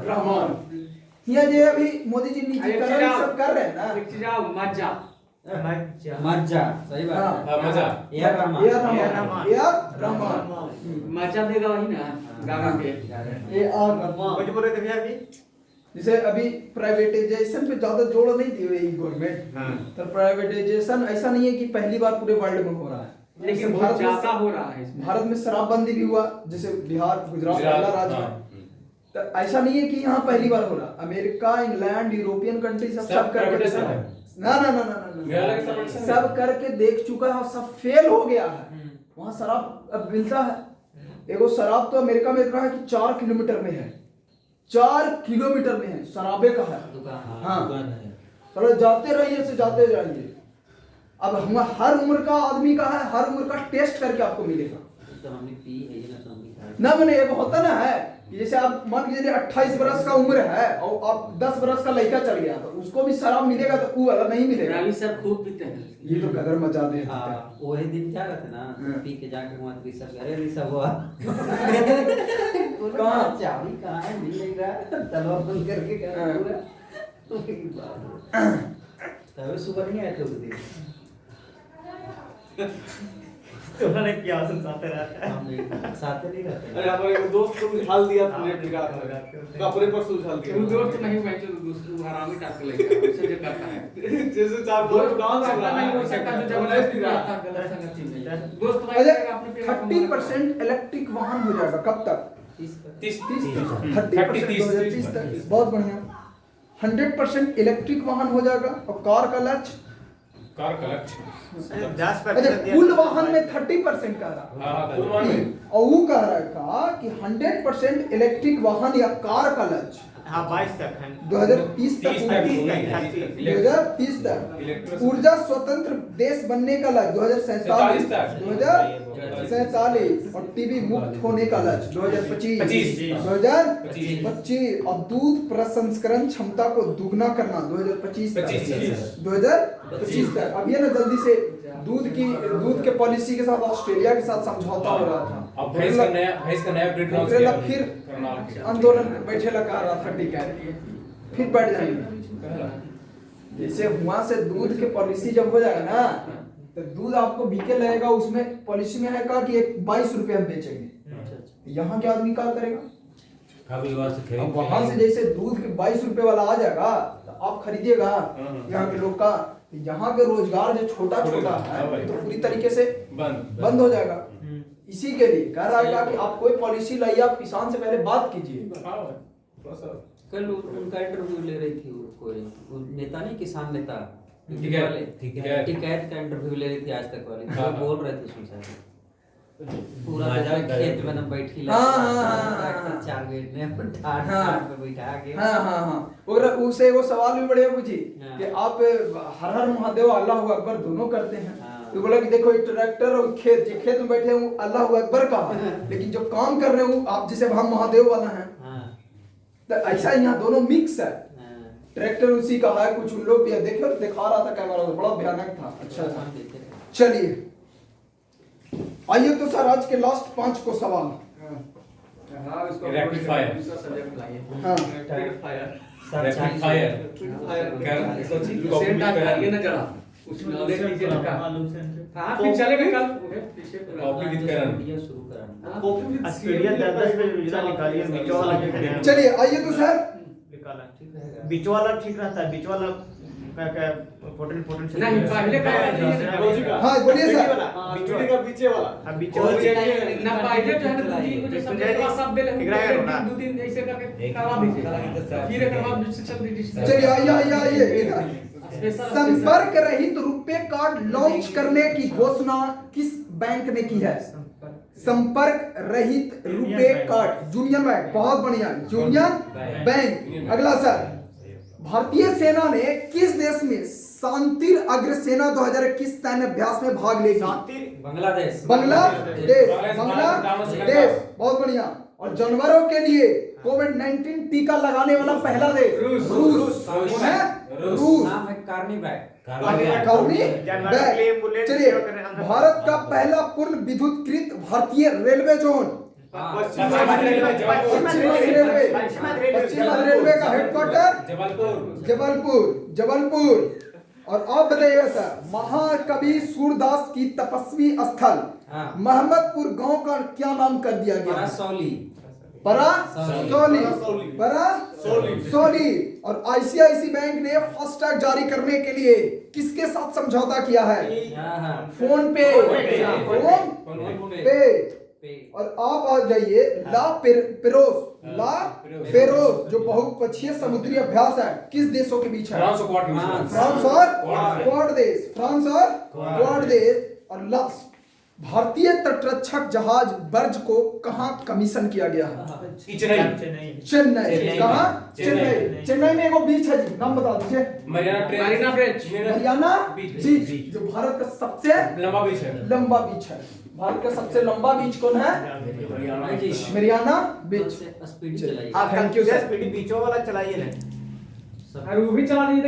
रहमान। ये जो अभी मोदी जी नीचे कर रहे हैं, सब कर रहे हैं ना। एक चीज आओ, मजा। मज्जा, सही बात है। हाँ, मजा। ए.आर. रहमान। मजा देगा वही ना गागा के। कुछ बोल रहे थे भैया अभी? जैसे अभी प्राइवेटाइजेशन पे ज्यादा जोर नहीं दी हुई गवर्नमेंट, तो प्राइवेटाइजेशन ऐसा नहीं है कि पहली बार पूरे वर्ल्ड में हो रहा है, लेकिन बहुत ज्यादा हो रहा है इसमें। भारत में शराबबंदी भी हुआ, जैसे बिहार, गुजरात पहला राज्य है। तो ऐसा नहीं है कि यहाँ पहली बार हो रहा। अमेरिका, इंग्लैंड, यूरोपियन कंट्री सब करके सब करके देख चुका है और सब फेल हो गया है। वहाँ शराब अब मिलता है। एगो शराब तो अमेरिका में इतना है कि 4 किलोमीटर में है। 4 किलोमीटर में है, शराबे का है। हाँ, चलो जाते रहिए से जाते जाइए। अब हम हर उम्र का आदमी का है, हर उम्र का टेस्ट करके आपको मिलेगा। तो हमने पी है ये ना, तो हमने ना मैंने एक होता ना है कि जैसे आप मान लीजिए 28 बरस का उम्र है और आप 10 बरस का लड़का चल गया, तो उसको भी शराब मिलेगा, तो वो वाला नहीं मिलेगा। रवि सर खूब पीते हैं। ये तो गदर मचा दे। वही दिन क्या रहते ना, पी के जाके वहाँ ऋषभ करे, ऋषभ हुआ कहाँ? चाबी कहाँ है, मिल नहीं रहा, तलवा बंद करके गया पूरा। तभी सुबह नहीं आए थे उस दिन। तुम्हारे क्या साथ रहता है? हम साथ नहीं रहते। अरे हमारे एक दोस्त को उछाल दिया तुमने टिका था। कपड़े पर से उछाल दिया। वो दोस्त नहीं बैठे तो दूसरे हरामी टाक के लेके ऐसे जो करता है। जैसे चार दोस्त डांस कर रहा है, नहीं हो सकता जो जबरदस्ती रहा था गलत संगति में। दोस्त भाई अपने पे 30% इलेक्ट्रिक वाहन हो जाएगा कब तक? 30 30% तक। बहुत बढ़िया। 100% इलेक्ट्रिक वाहन हो जाएगा। और कार का लक्ष्य, अच्छा, कुल वाहन में 30% कह रहा। और वो कह रहा था कि 100% इलेक्ट्रिक वाहन या कार का लक्ष्य 22 तक है। 2030 तक। 2030 तक ऊर्जा स्वतंत्र देश बनने का लक्ष्य 2047 2047 और टीबी मुक्त होने का लक्ष्य 2025 और दूध प्रसंस्करण क्षमता को दुगना करना 2025 तक। अब ये ना जल्दी से दूध के पॉलिसी के साथ ऑस्ट्रेलिया के साथ समझौता हो रहा था। अब भैंस का नया ब्रीड लॉन्च किया फिर आंदोलन बैठे लगा रहा था, ठीक है, फिर बढ़ जाएंगे। जैसे वहां से दूध के पॉलिसी जब हो जाएगा ना, तो दूध आपको बीके लगेगा, उसमें पॉलिसी में है कहा कि 22 रुपए हम बेचेंगे। यहाँ के आदमी क्या करेगा? अब वहां से जैसे दूध के 22 रुपए वाला आ जाएगा तो आप खरीदिएगा यहाँ के लोग का। यहाँ के रोजगार जो छोटा छोटा है तो पूरी तरीके से बंद हो जाएगा। इसी के लिए कह रहा है कि आप कोई पॉलिसी लाइए, आप किसान से पहले बात कीजिए। कल उनका इंटरव्यू ले रही थी वो नेता नहीं, किसान नेता टिकैत का इंटरव्यू ले रही थी आज तक वाली, तो बोल रहे थे उसमें शायद पूरा खेत में ना बैठी लगा चार गेट ने ठाट पे बैठा के हाँ उसे वो सवाल भी बढ़िया पूछी कि आप हर हर महादेव अल्लाह अकबर दोनों करते हैं, तो बोला कि देखो ट्रैक्टर और खेत में बैठे हैं वो अल्लाह अकबर कहा, लेकिन जो काम कर रहे हैं वो आप जैसे हम महादेव वाला है, तो ऐसा यहाँ दोनों मिक्स है। ट्रैक्टर उसी का है, कुछ उन लोग भी देखो दिखा रहा था कैमरा, बड़ा भयानक था। अच्छा चलिए आइए तो सर आज के लास्ट 5 को सवाल। रैपिड फायर हाँ ये ना जरा उसमें देख लीजिए लड़का। हाँ फिर चलेगा कल कॉपी विद करण शुरू करना स्पीडिया 10 पे विजला निकालिए, बीच वाला निकालिए। चलिए आइए तो सर निकाला बीच वाला ठीक रहता है, बीच वाला क्या पोटेंशियल नहीं पहले का हाँ बोलिए सर। बीच का पीछे वाला बीच वाला ना पहले जो है ना जो सब्जेक्ट का सब दे ले दो तीन ऐसे करके करवा दीजिए, फिर एक बाद डिस्कशन दीजिए। चलिए आइए इधर। संपर्क रहित रुपए कार्ड लॉन्च करने की घोषणा किस बैंक ने की है? संपर्क रहित रुपए कार्ड यूनियन बैंक, बहुत बढ़िया यूनियन बैंक। अगला सर, भारतीय सेना ने किस देश में शांति अग्रसेना 2021 सैन्य अभ्यास में भाग लेगी? बांग्लादेश। बांग्लादेश बहुत बढ़िया। और जानवरों के लिए कोविड-19 टीका लगाने वाला पहला देश रूस है। रूस नाम है कार्नीवैक। चलिए भारत का पहला पूर्ण विद्युतीकृत भारतीय रेलवे जोन पश्चिम रेलवे का हेडक्वार्टर जबलपुर। और आप बताइएगा सर, महाकवि सूरदास की तपस्वी स्थल मोहम्मदपुर गांव का क्या नाम कर दिया गया? परासौली। और आईसीआईसी बैंक ने फास्टैग जारी करने के लिए किसके साथ समझौता किया है? फोन पे। और आप आ जाइए ला पेरोस जो बहुपक्षीय समुद्री अभ्यास है किस देशों के बीच है? फ्रांस और क्वाड देश। और लास्ट, भारतीय तटरक्षक जहाज बर्ज को कहाँ कमीशन किया गया है? चेन्नई। कहाँ? चेन्नई में एगो बीच है जी, नाम बता दीजिए। मरियाना बीच जो भारत का सबसे लंबा बीच है। भारत का सबसे लंबा बीच कौन है? मरियाना बीच। स्पीड चलाइए। Thank you sir. स्पीड बीचों वाला चलाइए ना, वो भी चला दीजिए।